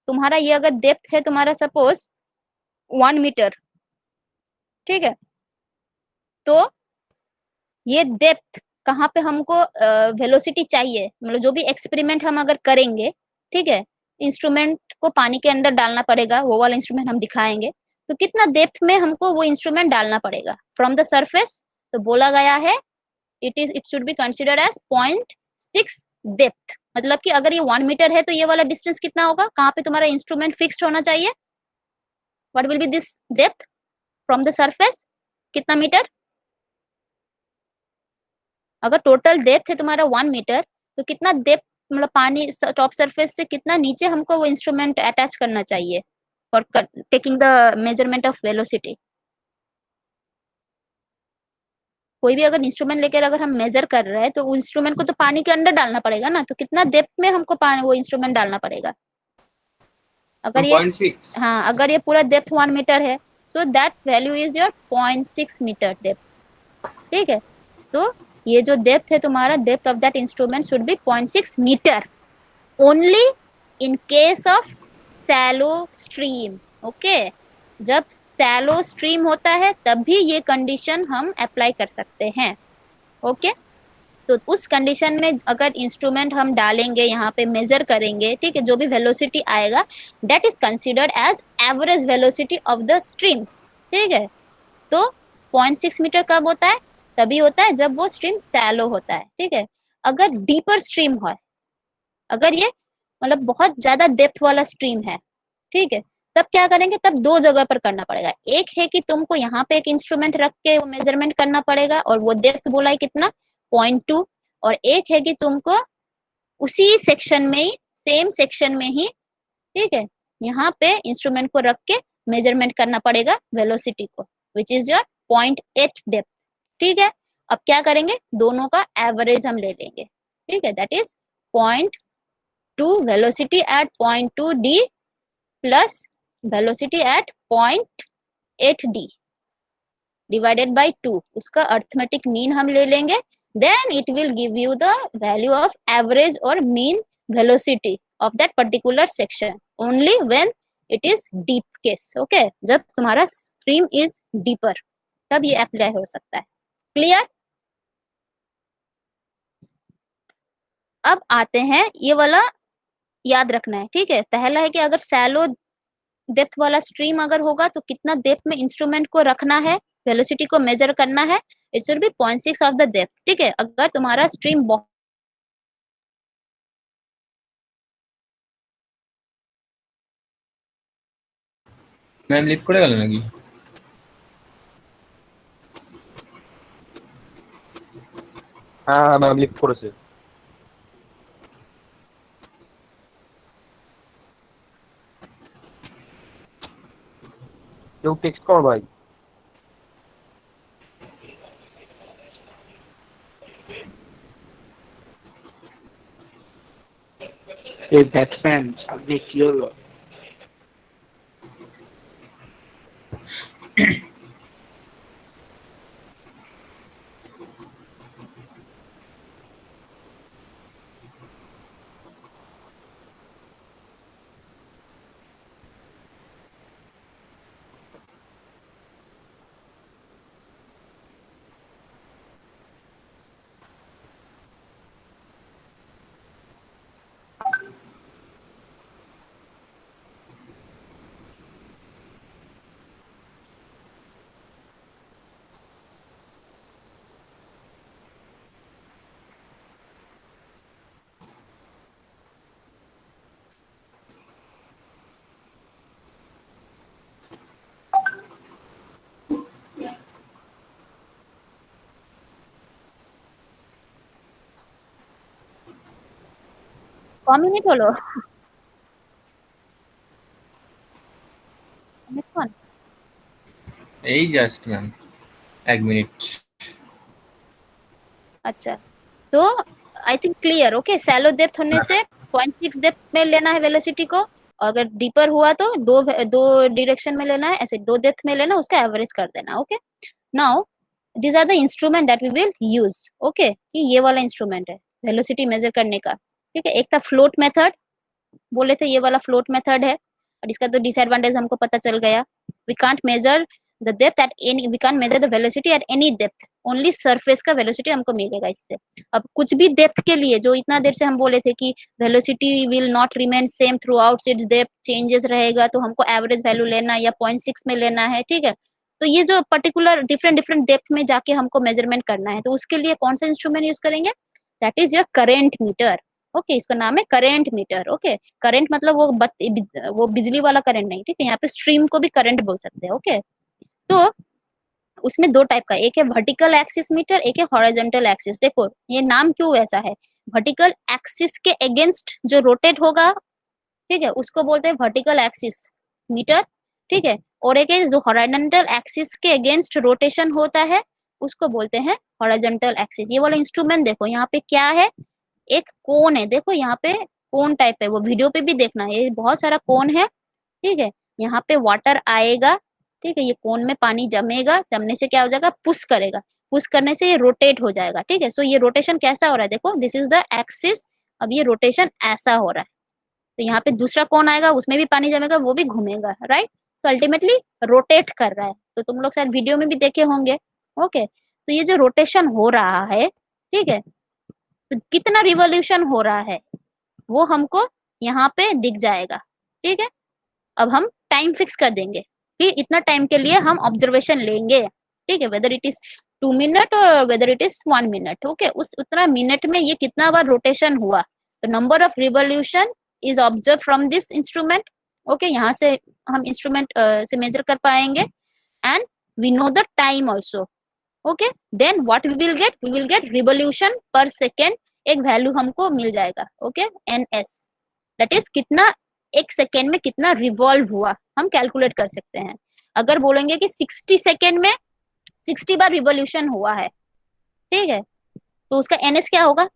तुम्हारा ये अगर डेप्थ है तुम्हारा सपोज 1 मीटर, ठीक है, तो ये डेप्थ कहाँ पे हमको वेलोसिटी चाहिए, मतलब जो भी एक्सपेरिमेंट हम अगर करेंगे, ठीक है, इंस्ट्रूमेंट को पानी के अंदर डालना पड़ेगा, वो वाला इंस्ट्रूमेंट हम दिखाएंगे, तो कितना डेप्थ में हमको वो इंस्ट्रूमेंट डालना पड़ेगा फ्रॉम द सरफेस। तो बोला गया है it should be considered as 0.6 depth, मतलब कि अगर ये 1 मीटर है तो ये वाला डिस्टेंस कितना होगा, कहाँ पे तुम्हारा इंस्ट्रूमेंट फिक्स्ड होना चाहिए, what will B this depth from the surface, कितना मीटर। अगर टोटल डेप्थ है तुम्हारा 1 मीटर तो कितना डेप्थ, मतलब पानी टॉप सरफेस से कितना नीचे हमको वो इंस्ट्रूमेंट अटैच करना चाहिए for taking the measurement of velocity. कोई भी अगर इंस्ट्रूमेंट लेकर अगर हम मेजर कर रहे हैं तो वो इंस्ट्रूमेंट को तो पानी के अंदर डालना पड़ेगा ना, तो कितना डेप्थ में हमको पानी वो इंस्ट्रूमेंट डालना पड़ेगा। अगर ये 0.6 हाँ, अगर ये पूरा डेप्थ 1 मीटर है तो that value is your 0.6 meter depth, ठीक है। तो ये जो डेप्थ है तुम्हारा, depth of that instrument should be 0.6 meter only in case of shallow stream. Okay, जब सैलो स्ट्रीम होता है तब भी ये कंडीशन हम अप्लाई कर सकते हैं। ओके, तो उस कंडीशन में अगर इंस्ट्रूमेंट हम डालेंगे यहाँ पे मेजर करेंगे, ठीक है, जो भी वेलोसिटी आएगा that is considered as average velocity of the stream, ठीक है। तो 0.6 मीटर कब होता है, तभी होता है जब वो स्ट्रीम सैलो होता है, ठीक है। अगर डीपर स्ट्रीम है, अगर ये मतलब बहुत ज्यादा डेप्थ वाला स्ट्रीम है, ठीक है, तब क्या करेंगे, तब दो जगह पर करना पड़ेगा। एक है कि तुमको यहाँ पे एक इंस्ट्रूमेंट रख के वो मेजरमेंट करना पड़ेगा और वो डेप्थ बोला है कितना 0.2, और एक है कि तुमको उसी सेक्शन में ही, सेम सेक्शन में ही, ठीक है, यहाँ पे इंस्ट्रूमेंट को रख के मेजरमेंट करना पड़ेगा वेलोसिटी को, विच इज योर 0.8 डेप्थ, ठीक है। अब क्या करेंगे, दोनों का एवरेज हम ले लेंगे, ठीक है, that is 0.2 velocity at 0.2 D plus velocity at 0.8 D divided by 2, उसका अर्थमेटिक मीन हम ले लेंगे, then it will give you the value of average और mean velocity of that particular section only when it is deep case. Okay, जब तुम्हारा stream is deeper तब ये apply हो सकता है। क्लियर। अब आते हैं, ये वाला याद रखना है, ठीक है। पहला है कि अगर सैलो डेप्थ वाला स्ट्रीम अगर होगा तो कितना डेप्थ में इंस्ट्रूमेंट को रखना है, वेलोसिटी को मेजर करना है, it should be 0.6 of the depth, ठीक है। अगर तुम्हारा स्ट्रीम बहुत मैम লিক করে গেল নাকি? হ্যাঁ হ্যাঁ ম্যাম লিফট করেছে। কেউ টেক্সট কর ভাই। এই ব্যাটসম্যান সামনে কি হলো? মিনিট হলো, অনেকক্ষণ। এই জাস্ট ম্যাম 1 মিনিট। अच्छा, तो I think clear. Okay, shallow depth होने से 0.6 डेप्थ में लेना है वेलोसिटी को, अगर डीपर हुआ तो दो डायरेक्शन में लेना है, ऐसे दो डेप्थ में लेना, उसका एवरेज कर देना। Okay, now these are the instrument that we will use। Okay, ये वाला इंस्ट्रूमेंट है वेलोसिटी मेजर करने का। ठीक है, एक था फ्लोट मेथड, बोले थे ये वाला फ्लोट मेथड है, और इसका तो डिसएडवांटेज हमको पता चल गया। We can't measure the depth at any, we can't measure the velocity at any depth, only surface का वेलोसिटी हमको मिलेगा इससे। अब कुछ भी डेप्थ के लिए, जो इतना देर से हम बोले थे कि velocity will not remain same through out it's depth, changes रहेगा, तो हमको एवरेज वैल्यू लेना या 0.6 में लेना है। ठीक है, तो ये जो पर्टिकुलर डिफरेंट डिफरेंट डेप्थ में जाके हमको मेजरमेंट करना है, तो उसके लिए कौन सा इंस्ट्रूमेंट यूज करेंगे? That is your current meter. Okay, इसका नाम है करेंट मीटर। ओके, करेंट मतलब वो बिजली वाला करंट नहीं, ठीक है, यहाँ पे स्ट्रीम को भी करंट बोल सकते हैं। ओके, तो उसमें दो टाइप का, एक है वर्टिकल एक्सिस मीटर, एक है हॉरिजॉन्टल एक्सिस। देखो ये नाम क्यों वैसा है, वर्टिकल एक्सिस के अगेंस्ट जो रोटेट होगा, ठीक है, उसको बोलते हैं वर्टिकल एक्सिस मीटर। ठीक है, और एक है जो हॉरिजॉन्टल एक्सिस के अगेंस्ट रोटेशन होता है, उसको बोलते हैं हॉरिजॉन्टल एक्सिस। ये वाला इंस्ट्रूमेंट देखो यहाँ पे क्या है, एक कोन है, देखो यहाँ पे कोन टाइप है, वो वीडियो पे भी देखना, ये बहुत सारा कोन है। ठीक है, यहाँ पे वाटर आएगा, ठीक है, ये कोन में पानी जमेगा, जमने से क्या हो जाएगा, पुश करेगा, पुश करने से ये रोटेट हो जाएगा। ठीक है, सो ये रोटेशन कैसा हो रहा है, देखो दिस इज द एक्सिस, अब ये रोटेशन ऐसा हो रहा है, तो यहाँ पे दूसरा कोन आएगा, उसमें भी पानी जमेगा, वो भी घूमेगा, राइट। सो अल्टीमेटली रोटेट कर रहा है, तो तुम लोग शायद वीडियो में भी देखे होंगे। ओके, तो ये जो रोटेशन हो रहा है, ठीक है, तो कितना रिवॉल्यूशन हो रहा है वो हमको यहाँ पे दिख जाएगा। ठीक है, अब हम टाइम फिक्स कर देंगे कि इतना टाइम के लिए हम ऑब्जर्वेशन लेंगे। ठीक है, वेदर इट इज 2 मिनट और weather it is 1 minute. Okay, उस उतना मिनट में ये कितना बार रोटेशन हुआ, तो number of revolution is observe from this instrument. Okay, यहाँ से हम इंस्ट्रूमेंट से मेजर कर पाएंगे, and we know the time also. Okay, then what we will get revolution per second, एक वैल्यू हमको मिल जाएगा। ओके, NS, दैट इज कितना एक सेकेंड में कितना रिवॉल्व हुआ, हम कैलकुलेट कर सकते हैं। अगर बोलेंगे कि 60 सेकेंड में 60 बार रिवॉल्यूशन हुआ है, ठीक है, तो उसका NS क्या होगा,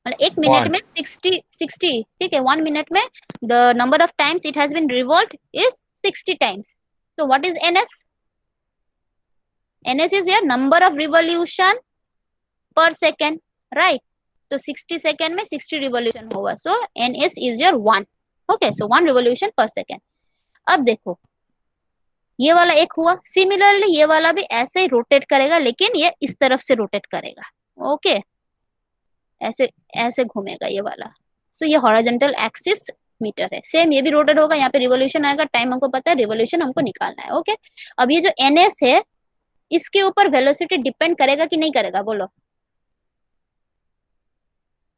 मतलब एक मिनट में 60, ठीक है, 1 मिनट में the number of times it has been revolved is 60 times. so what is NS? NS is your number of revolution per second, right? तो 60 सेकेंड में 60 रिवॉल्यूशन होगा, सो NS is your 1। Okay, so 1 revolution per second. अब देखो ये वाला एक हुआ, similarly ये वाला भी ऐसे ही रोटेट करेगा, लेकिन ये इस तरफ से रोटेट करेगा। ओके, ऐसे ऐसे घूमेगा ये वाला, सो ये हॉरिजॉन्टल एक्सिस मीटर है। सेम ये भी रोटेट होगा, यहाँ पे रिवॉल्यूशन आएगा, टाइम हमको पता है, रिवॉल्यूशन हमको निकालना है। ओके, अब ये जो NS है, इसके ऊपर वेलोसिटी डिपेंड करेगा कि नहीं करेगा, बोलो।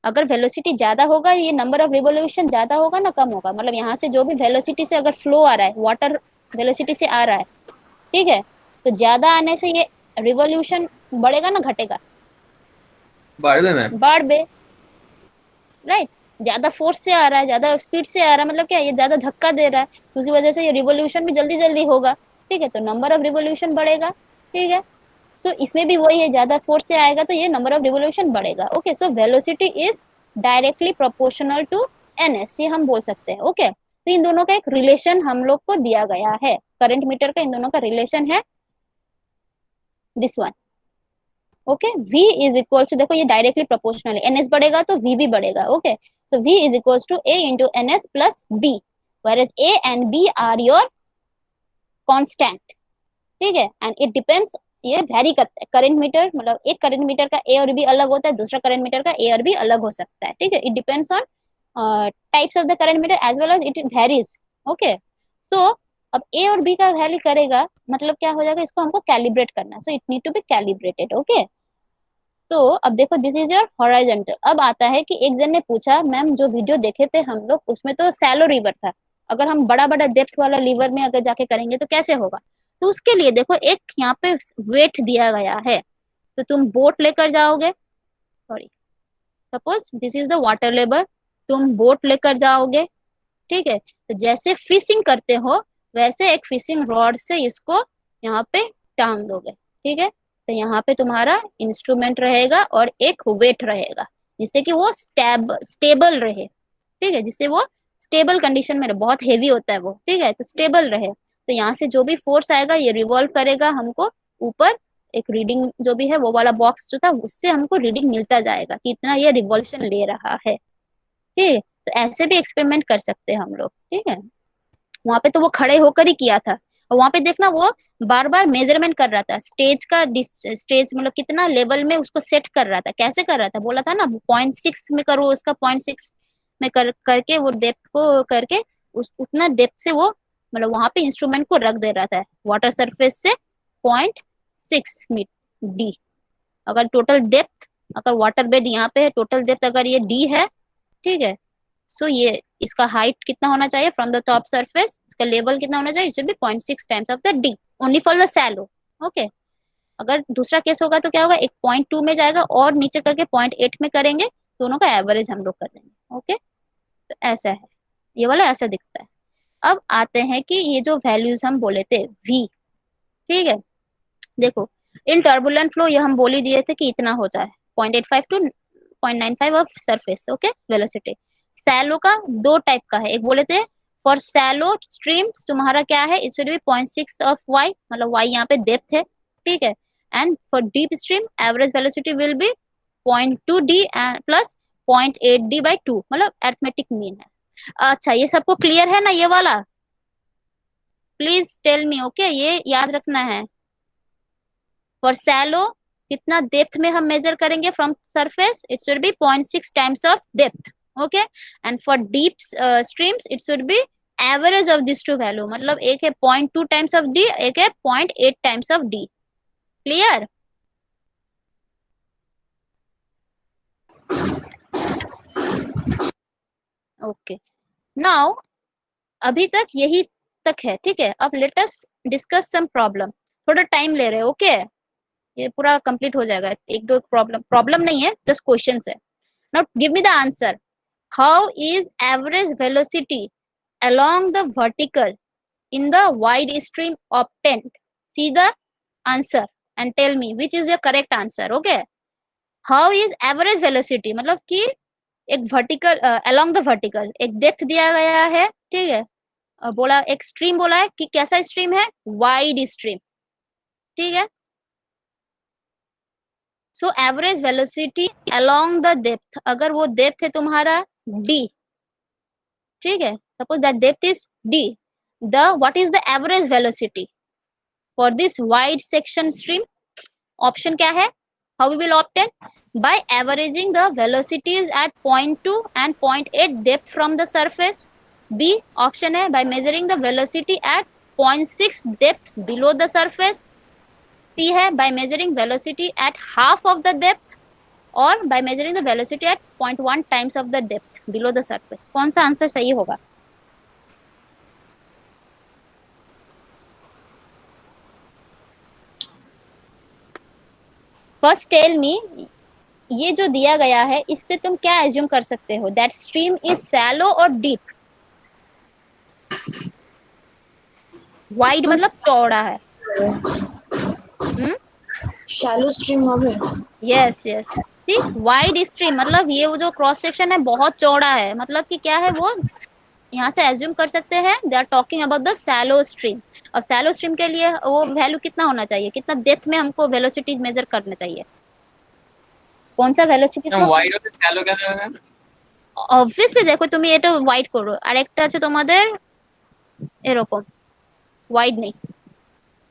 अगर वेलोसिटी ज्यादा होगा, ये नंबर ऑफ रिवॉल्यूशन ज्यादा होगा ना कम होगा, मतलब यहाँ से जो भी वेलोसिटी से अगर फ्लो आ रहा है, वाटर वेलोसिटी से आ रहा है, ठीक है, तो ज्यादा आने से ये रिवॉल्यूशन बढ़ेगा ना घटेगा, बढ़ बे, राइट। ज्यादा फोर्स से आ रहा है, ज्यादा स्पीड से आ रहा है, मतलब क्या, ये ज्यादा धक्का दे रहा है, उसकी वजह से ये रिवॉल्यूशन भी जल्दी जल्दी होगा। ठीक है, तो नंबर ऑफ रिवॉल्यूशन बढ़ेगा। ठीक है, तो इसमें भी वही है, ज्यादा फोर्स से आएगा तो ये नंबर ऑफ रिवॉल्यूशन बढ़ेगा। Okay, so velocity is directly proportional to NS, ये हम बोल सकते हैं। ओके, तो इन दोनों का एक रिलेशन हम लोग को दिया गया है, करंट मीटर का इन दोनों का रिलेशन है this one. Okay, V is equal to, देखो ये डायरेक्टली प्रोपोर्शनल है, NS बढ़ेगा तो V भी बढ़ेगा। Okay, so V is equal to A into NS plus B, whereas A and B are your constant। ठीक है, एंड इट डिपेंड्स, ये वैरी करता है। करंट मीटर मतलब एक करंट मीटर का A और B अलग होता है, दूसरा करंट मीटर का A और B अलग हो सकता है। ठीक है, it depends on types of the current meter as well as it varies. Okay, so अब A और B का वैल्यू करेगा, मतलब क्या हो जाएगा, इसको हमको कैलिब्रेट करना है, so it need to be calibrated. Okay, तो अब देखो दिस इज योर हॉरिजॉन्टल। अब आता है कि एक जन ने पूछा, मैम जो वीडियो देखे थे हम लोग उसमें तो सैलो रिवर था, अगर हम बड़ा बड़ा डेप्थ वाला रिवर में अगर जाके करेंगे तो कैसे होगा? तो उसके लिए देखो एक यहाँ पे वेट दिया गया है, तो तुम बोट लेकर जाओगे, sorry suppose this is the water level, तुम बोट लेकर जाओगे। ठीक है, तो जैसे फिशिंग करते हो वैसे एक फिशिंग रॉड से इसको यहाँ पे टांग दोगे। ठीक है, तो यहाँ पे तुम्हारा इंस्ट्रूमेंट रहेगा और एक वेट रहेगा, जिससे कि वो स्टेबल रहे, ठीक है, जिससे वो स्टेबल कंडीशन में रहे, बहुत हेवी होता है वो, ठीक है, तो स्टेबल रहे। तो यहाँ से जो भी फोर्स आएगा ये रिवॉल्व करेगा, हमको ऊपर एक रीडिंग जो भी है वो वाला बॉक्स जो था उससे हमको रीडिंग मिलता जाएगा कि इतना ये रिवॉल्यूशन ले रहा है, ठीक है। तो ऐसे भी एक्सपेरिमेंट कर सकते हैं हम लोग, ठीक है। वहां पे तो वो खड़े होकर ही किया था, और वहां पे देखना वो बार बार मेजरमेंट कर रहा था स्टेज का, स्टेज मतलब कितना लेवल में उसको सेट कर रहा था, कैसे कर रहा था, बोला था ना 0.6 में करो उसका, 0.6 में करके वो डेप्थ को करके उतना डेप्थ से वो मतलब वहां पे इंस्ट्रूमेंट को रख दे रहा था वाटर सरफेस से 0.6 डी। अगर टोटल डेप्थ, अगर वाटर बेड यहाँ पे है, टोटल डेप्थ अगर ये डी है, ठीक है, सो ये इसका हाइट कितना होना चाहिए फ्रॉम द टॉप सरफेस, इसका लेवल कितना होना चाहिए, it should be 0.6 times of the D only for the shallow, okay. अगर दूसरा केस होगा तो क्या होगा, एक 0.2 में जाएगा और नीचे करके 0.8 में करेंगे, दोनों का एवरेज हम लोग कर देंगे, ओके। तो ऐसा है, ये वाला ऐसा दिखता है। अब आते हैं कि ये जो वैल्यूज हम बोले थे v, ठीक है, देखो इन टर्बुलेंट फ्लो ये हम बोल ही दिए थे कि इतना हो जाए 0.85 to 0.95 of surface, okay, velocity. Shallow का दो टाइप का है, एक बोले थे फॉर सैलो स्ट्रीम्स तुम्हारा क्या है, it should be 0.6 of y, मतलब y यहाँ पे डेप्थ है, ठीक है, and for deep stream average velocity will be 0.2 d plus 0.8 d by 2, मतलब अरिथमेटिक मीन है। अच्छा ये सबको क्लियर है ना ये वाला, प्लीज टेल मी, ओके, ये याद रखना है। फॉर सैलो कितना डेप्थ में हम मेजर करेंगे from surface, it should be 0.6 times of depth, okay, and for deep streams it should be average of this two value, मतलब एक है 0.2 टाइम्स ऑफ डी, एक है 0.8 times of D, clear? Okay, now अभी तक यही तक है, ठीक है। अब let us discuss some problem, थोड़ा टाइम ले रहे हैं, ओके, ये पूरा कंप्लीट हो जाएगा, एक दो प्रॉब्लम नहीं है, जस्ट क्वेश्चंस है। Now give me the answer, how is average velocity along the vertical in the wide stream obtained? See the answer and tell me which is the correct answer, okay? How is average velocity, मतलब कि एक vertical along the vertical एक depth दिया गया है, ठीक है, और बोला एक स्ट्रीम बोला है कि कैसा स्ट्रीम है, वाइड स्ट्रीम, ठीक है। So average velocity along the depth, अगर वो डेप्थ है तुम्हारा d, ठीक है, suppose that depth is d, the what is the average velocity for this wide section stream? Option क्या है, how we will obtain? By averaging the velocities at 0.2 and 0.8 depth from the surface. B option है by measuring the velocity at 0.6 depth below the surface. C है by measuring velocity at half of the depth, or by measuring the velocity at 0.1 times of the depth below the surface. कौन सा answer सही होगा? First tell me, ये जो दिया गया है इससे तुम क्या एज्यूम कर सकते हो, दैट स्ट्रीम इज सैलो और डीप? वाइड मतलब चौड़ा है, शैलो स्ट्रीम হবে। यस यस, सी वाइड स्ट्रीम मतलब ये वो जो क्रॉस सेक्शन है बहुत चौड़ा है, मतलब कि क्या है वो यहाँ से एज्यूम कर सकते हैं they are talking about the shallow stream. और सैलो स्ट्रीम के लिए वो वैल्यू कितना होना चाहिए, कितना डेप्थ में हमको वेलोसिटी मेजर करना चाहिए, कौन सा वेलोसिटी? ওয়াইড হতে শ্যালো কেন হবে ম্যাম? অবভিয়াসলি দেখো তুমি এটা ওয়াইড করো, আরেকটা আছে তোমাদের এরকম ওয়াইড নেই।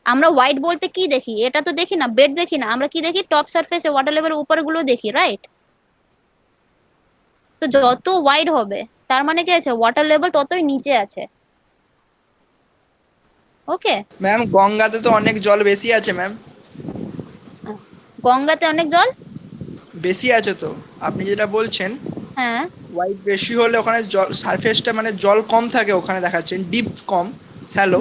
আমরা ওয়াইড বলতে কি দেখি, এটা তো দেখি না, বেড দেখি না, আমরা কি দেখি টপ সারফেসে ওয়াটার লেভেল উপর গুলো দেখি, রাইট? তো যত ওয়াইড হবে তার মানে কি আছে, ওয়াটার লেভেল ততই নিচে আছে, ওকে। ম্যাম গঙ্গাতে তো অনেক জল বেশি আছে ম্যাম। গঙ্গাতে অনেক জল বেশি আছে তো, আপনি যেটা বলছেন হ্যাঁ, ওয়াইড বেশি হলে ওখানে জল সারফেসটা মানে জল কম থাকে, ওখানে দেখাচ্ছেন ডিপ কম শ্যালো।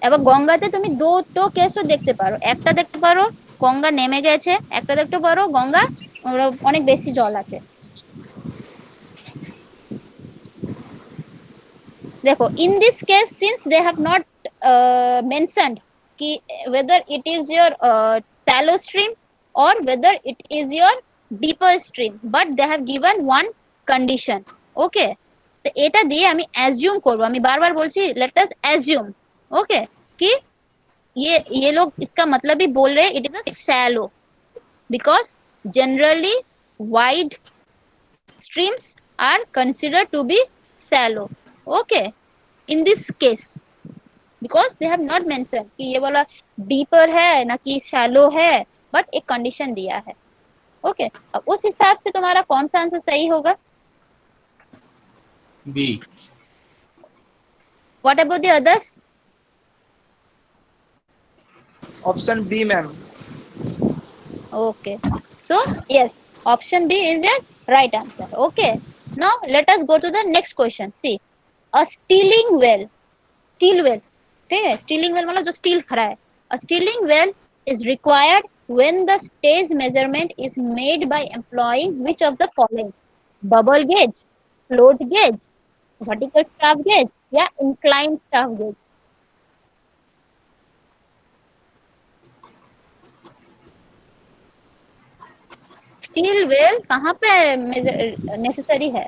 এবার গঙ্গাতে তুমি দুটো কেসও দেখতে পারো, একটা দেখতে পারো গঙ্গা নেমে গেছে, একটা দেখতে পারো গঙ্গা অনেক বেশি জল আছে। দেখো in this case since they have not mentioned कि whether it is your shallow stream or whether it is your deeper stream, but they have given one condition. Okay, তো এটা দিয়ে আমি অ্যাজিউম করব, আমি বারবার বলছি let us assume, okay, कि ये लोग इसका मतलब ही बोल रहे हैं it is a shallow, because generally wide streams are considered to be shallow. Okay, in this case because they have not mentioned कि ये वाला deeper है ना कि shallow है, but एक condition दिया है. Okay, अब उस हिसाब से तुम्हारा कौन सा आंसर सही होगा? B. What about the others? Option B ma'am. Okay, so yes, option B is your right answer. Okay, now let us go to the next question. See, a stealing well, steel well, ठीक है, stealing well मतलब जो steel खड़ा है. A stealing well is required when the stage measurement is made by employing which of the following: bubble gauge, float gauge, vertical staff gauge या inclined staff gauge. Steel well कहाँ पे necessary है?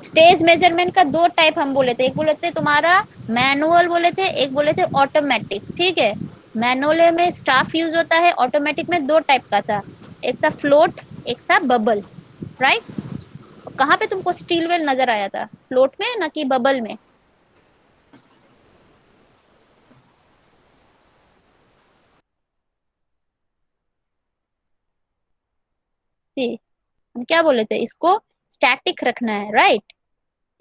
Stage measurement का दो type हम बोले थे, एक बोले थे तुम्हारा मैनुअल बोले थे, एक बोले थे ऑटोमेटिक. ठीक है, मैनुअल में स्टाफ यूज होता है, ऑटोमेटिक में दो टाइप का था, एक था फ्लोट, एक था बबल. राइट, कहाँ पे तुमको स्टील वेल नजर आया था, फ्लोट में ना कि बबल में? हम क्या बोले थे, इसको स्टैटिक रखना है. राइट,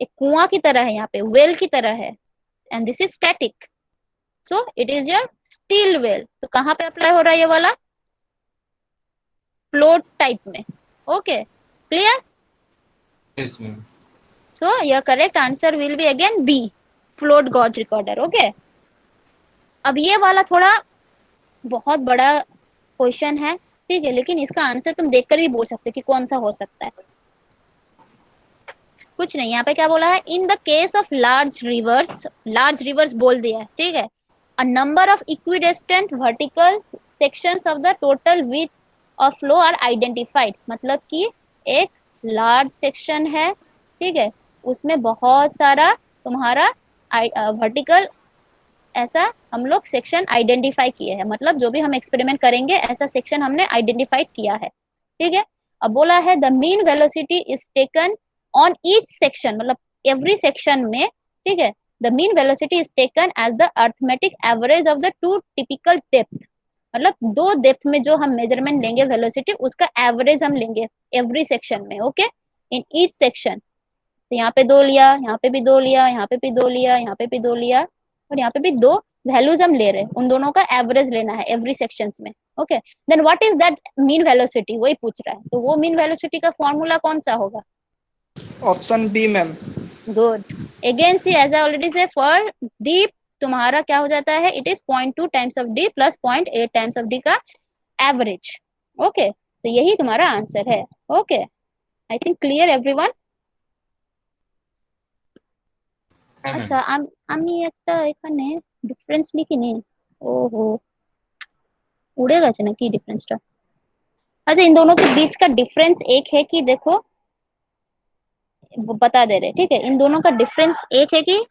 एक कुआं की तरह है, यहाँ पे वेल की तरह है, and this is static, so it is your still well. तो कहाँ पे अप्लाई हो रहा है ये वाला? फ्लोट टाइप में. Okay, clear? Yes, ma'am. So your correct answer will be again B, float gauge recorder. Okay, अब ये वाला थोड़ा बहुत बड़ा क्वेश्चन है, ठीक है, लेकिन इसका आंसर तुम देखकर भी बोल सकते हो कि कौन सा हो सकता है. कुछ नहीं, यहाँ पे क्या बोला है, in the case of large rivers बोल दिया है. ठीक है, a number of equidistant vertical sections of the total width of flow are identified. मतलब कि एक लार्ज सेक्शन है, ठीक है, उसमें बहुत सारा तुम्हारा वर्टिकल ऐसा हम लोग सेक्शन आइडेंटिफाई किए हैं. मतलब जो भी हम एक्सपेरिमेंट करेंगे ऐसा सेक्शन हमने आइडेंटिफाइड किया है. ठीक है, अब बोला है the mean velocity is taken on each section, मतलब एवरी सेक्शन में. ठीक है, the mean velocity is taken as the arithmetic average of the two typical depth. मतलब दो डेप्थ में जो हम मेजरमेंट लेंगे वेलोसिटी, उसका एवरेज हम लेंगे एवरी सेक्शन में. Okay, in each section. तो यहाँ पे दो लिया, यहाँ पे भी दो लिया, यहाँ पे भी दो लिया, यहाँ पे भी दो लिया, और यहाँ पे भी दो वैल्यूज हम ले रहे हैं, उन दोनों का एवरेज लेना है एवरी सेक्शंस में. Okay, then what is that mean velocity, वही पूछ रहा है. तो वो मीन वेलोसिटी का फॉर्मूला कौन सा होगा? Option B ma'am. Good. Again C, as I already say, for D तुम्हारा क्या हो जाता है, it is 0.2 times of D plus 0.8 times of D का एवरेज. ओके, तो यही तुम्हारा आंसर है. Okay, I think clear everyone. হ্যাঁ, ma'am. আচ্ছা, আমি একটা এখানে ডিফারেন্স লিখিনি. ओहो, उड़े गए ना कि डिफरेंसটা? अच्छा, इन दोनों के बीच का डिफरेंस एक है कि देखो, बता दे रहे. ठीक है, इन दोनों का डिफरेंस एक है कि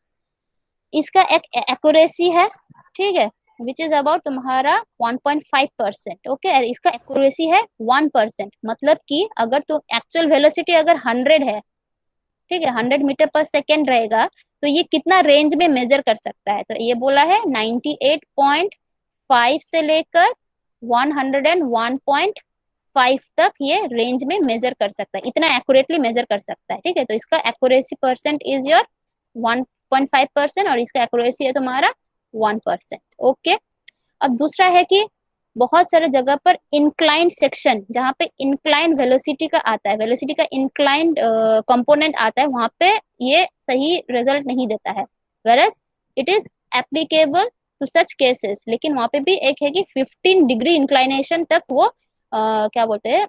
इसका एक एक्यूरेसी है, ठीक है, विच इज अबाउट तुम्हारा 1.5%. ओके, और इसका एक्यूरेसी है 1%. मतलब कि अगर तुम एक्चुअल वेलोसिटी अगर 100 है, ठीक है, 100 मीटर पर सेकेंड रहेगा, तो ये कितना रेंज में मेजर कर सकता है? तो ये बोला है 98.5 से लेकर 101.5 तक ये रेंज में मेजर कर सकता है, इतना एक्यूरेटली मेजर कर सकता है. ठीक है, तो इसका एक्यूरेसी परसेंट इज योर 1.5% और इसका एक्यूरेसी है तुम्हारा 1%. ओके, अब दूसरा है कि बहुत सारे जगह पर इंक्लाइंड सेक्शन, जहाँ पे इंक्लाइंड वेलोसिटी का आता है, वेलोसिटी का इंक्लाइंड कंपोनेंट आता है, वहां पे ये सही रिजल्ट नहीं देता है, whereas it is applicable to such cases. लेकिन वहां पे भी एक है कि 15 डिग्री इंक्लाइनेशन तक वो क्या बोलते हैं,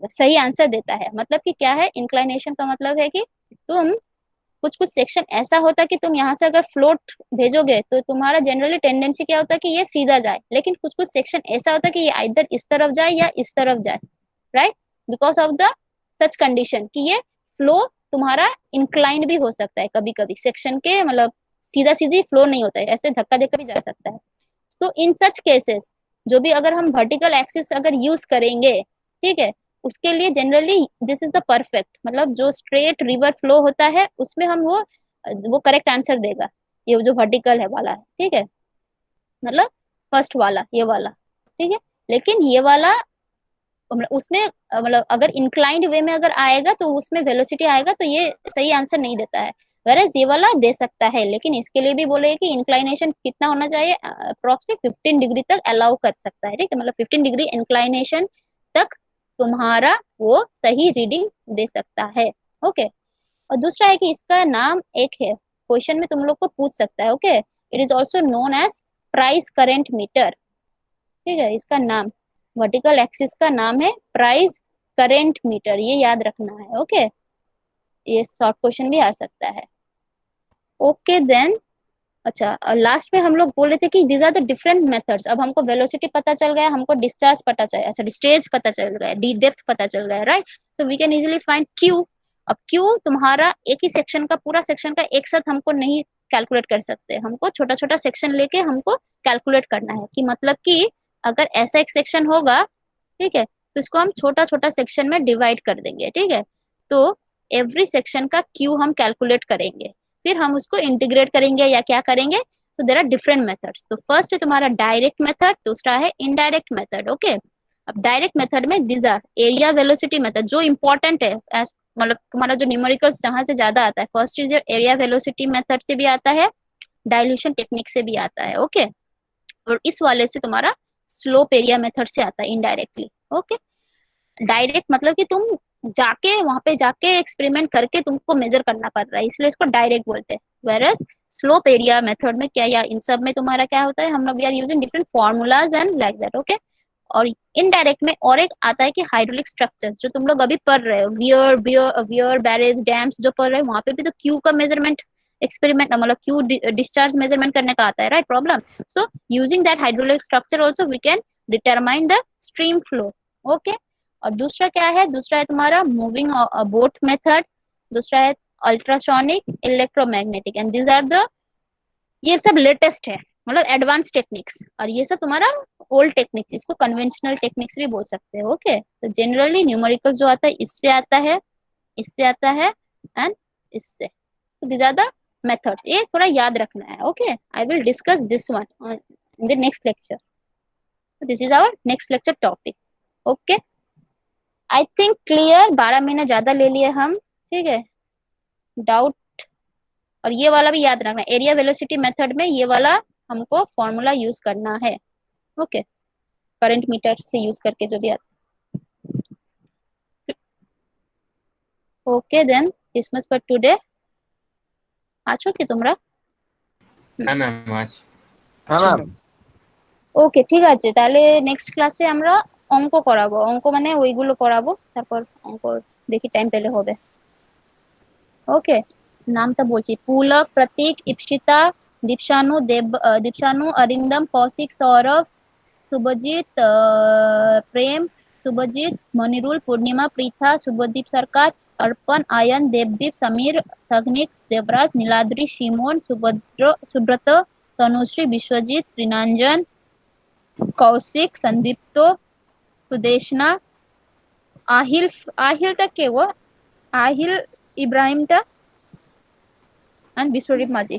सही आंसर देता है. मतलब कि क्या है, इंक्लाइनेशन का मतलब है कि तुम कुछ कुछ सेक्शन ऐसा होता है कि तुम यहाँ से अगर फ्लोट भेजोगे तो तुम्हारा जनरली टेंडेंसी क्या होता है कि ये सीधा जाए, लेकिन कुछ कुछ सेक्शन ऐसा होता है कि ये आइदर इस तरफ जाए या इस तरफ जाए, right, because of the such condition कि ये फ्लो तुम्हारा इंक्लाइंड भी हो सकता है, कभी कभी सेक्शन के मतलब सीधा सीधी फ्लो नहीं होता है, ऐसे धक्का देकर भी जा सकता है। तो इन सच केसेस जो भी अगर हम वर्टिकल एक्सिस अगर यूज करेंगे, ठीक है, उसके लिए generally this is the perfect, मतलब जो स्ट्रेट रिवर फ्लो होता है उसमें हम वो करेक्ट आंसर देगा, ये जो वर्टिकल है वाला है, ठीक है, मतलब फर्स्ट वाला ये वाला, ठीक है। लेकिन ये वाला उसमें मतलब अगर इंक्लाइंड वे में अगर आएगा तो उसमें वेलोसिटी आएगा तो ये सही आंसर नहीं देता है, वेरएज ये वाला दे सकता है, लेकिन इसके लिए भी बोले कि इंक्लाइनेशन कितना होना चाहिए, अप्रोक्सीमेट 15 डिग्री तक अलाउ कर सकता है, ठीक है, मतलब 15 डिग्री इंक्लाइनेशन तक तुम्हारा वो सही रीडिंग दे सकता है, ओके। और दूसरा है कि इसका नाम एक है, क्वेश्चन में तुम लोग को पूछ सकता है, okay, it is also known as Price current meter, ठीक है, इसका नाम वर्टिकल एक्सिस का नाम है प्राइस करेंट मीटर, ये याद रखना है, ओके, ये शॉर्ट क्वेश्चन भी आ सकता है, ओके देन। अच्छा, लास्ट में हम लोग बोल रहे थे कि these are the different methods, अब हमको वेलोसिटी पता चल गया, हमको डिस्चार्ज पता चल, अच्छा स्टेज पता चल गया, डी डेप्थ पता चल गया, right, so we can easily find Q. अब क्यू तुम्हारा एक ही सेक्शन का, पूरा सेक्शन का एक साथ हमको नहीं कैलकुलेट कर सकते, हमको छोटा छोटा सेक्शन लेके हमको कैलकुलेट करना है, कि मतलब कि अगर ऐसा एक सेक्शन होगा, ठीक है, तो इसको हम छोटा छोटा सेक्शन में डिवाइड कर देंगे, ठीक है, तो एवरी सेक्शन का क्यू हम कैलकुलेट करेंगे, फिर हम उसको इंटीग्रेट करेंगे या क्या करेंगे, तो देयर आर डिफरेंट मेथड्स। तो फर्स्ट है तुम्हारा डायरेक्ट मेथड, दूसरा है इनडायरेक्ट मेथड, ओके। अब डायरेक्ट मेथड में this are area velocity method, जो इंपॉर्टेंट है, मतलब तुम्हारा जो न्यूमेरिकल्स जहां से ज्यादा आता है, first is area velocity method से भी आता है, डाइल्यूशन टेक्निक से भी आता है, ओके, और इस वाले से तुम्हारा स्लोप एरिया मेथड से आता है इनडायरेक्टली, ओके। डायरेक्ट मतलब कि तुम जाके वहां पे जाके एक्सपेरिमेंट करके तुमको मेजर करना पड़ रहा है, इसलिए इसको डायरेक्ट बोलते हैं, वेरएस स्लोप एरिया मेथड में क्या, या इन सब में तुम्हारा क्या होता है, हम लोग we are using different formulas and like that, okay. और इनडायरेक्ट में और एक आता है कि हाइड्रोलिक स्ट्रक्चर्स, जो तुम लोग अभी पढ़ रहे हो, वियर बैरेज डैम्स जो पढ़ रहे हो, वहां पे भी तो क्यू का मेजरमेंट एक्सपेरिमेंट, मतलब क्यू डिस्चार्ज मेजरमेंट करने का आता है, right, problem. So using that hydraulic structure also we can determine the stream flow, okay. और दूसरा क्या है, दूसरा है तुम्हारा मूविंग बोट मेथड, दूसरा है ultrasonic electromagnetic, and these are the, ये सब लेटेस्ट है, मतलब एडवांस टेक्निक्स, और ये सब तुम्हारा ओल्ड टेक्निक्स, इसको कन्वेंशनल टेक्निक्स भी बोल सकते हो, ओके। तो जनरली न्यूमेरिकल जो आता है इससे आता है, इससे आता है एंड इससे, तो दीज आर द मेथड, ये थोड़ा याद रखना है, okay. I will discuss this one in the next lecture, this is our next lecture topic, okay. I think clear, 12 महीने ज्यादा ले लिए हम, ठीक है, डाउट। और ये वाला भी याद रखना, एरिया वेलोसिटी मेथड में ये वाला हमको फॉर्मूला यूज करना है, ओके, करंट मीटर से यूज करके जो भी आता, okay then this much for today. আছো কি তোমরা? হ্যাঁ ম্যাম আছি। হ্যাঁ আচ্ছা ম্যাম। ম্যাম। ওকে ঠিক আছে, তাহলে নেক্সট ক্লাসে আমরা অঙ্ক করাবো, অঙ্ক মানে ওইগুলো করাবো, তারপর অঙ্ক দেখি টাইম পেলে হবে, ওকে। নামটা বলছি, পুলক, প্রতীক, ইপসিতা, দীপশানু, দীপশানু, অরিন্দম, কৌশিক, সৌরভ, শুভজিৎ, প্রেম, শুভজিৎ, মনিরুল, পূর্ণিমা, পৃথা, শুভদীপ সরকার, अर्पण, आयन, देवदीप, समीर, सगनिक, देवराज, नीलाद्री, शिमोन, सुब्रत, तनुश्री, विश्वजीत, ऋणांजन, कौशिक, संदीप्तो, सुदेशना, আহিল, আহিলটা কে, ও আহিল ইব্রাহিমটা, and বিশ্বদীপ মাঝি।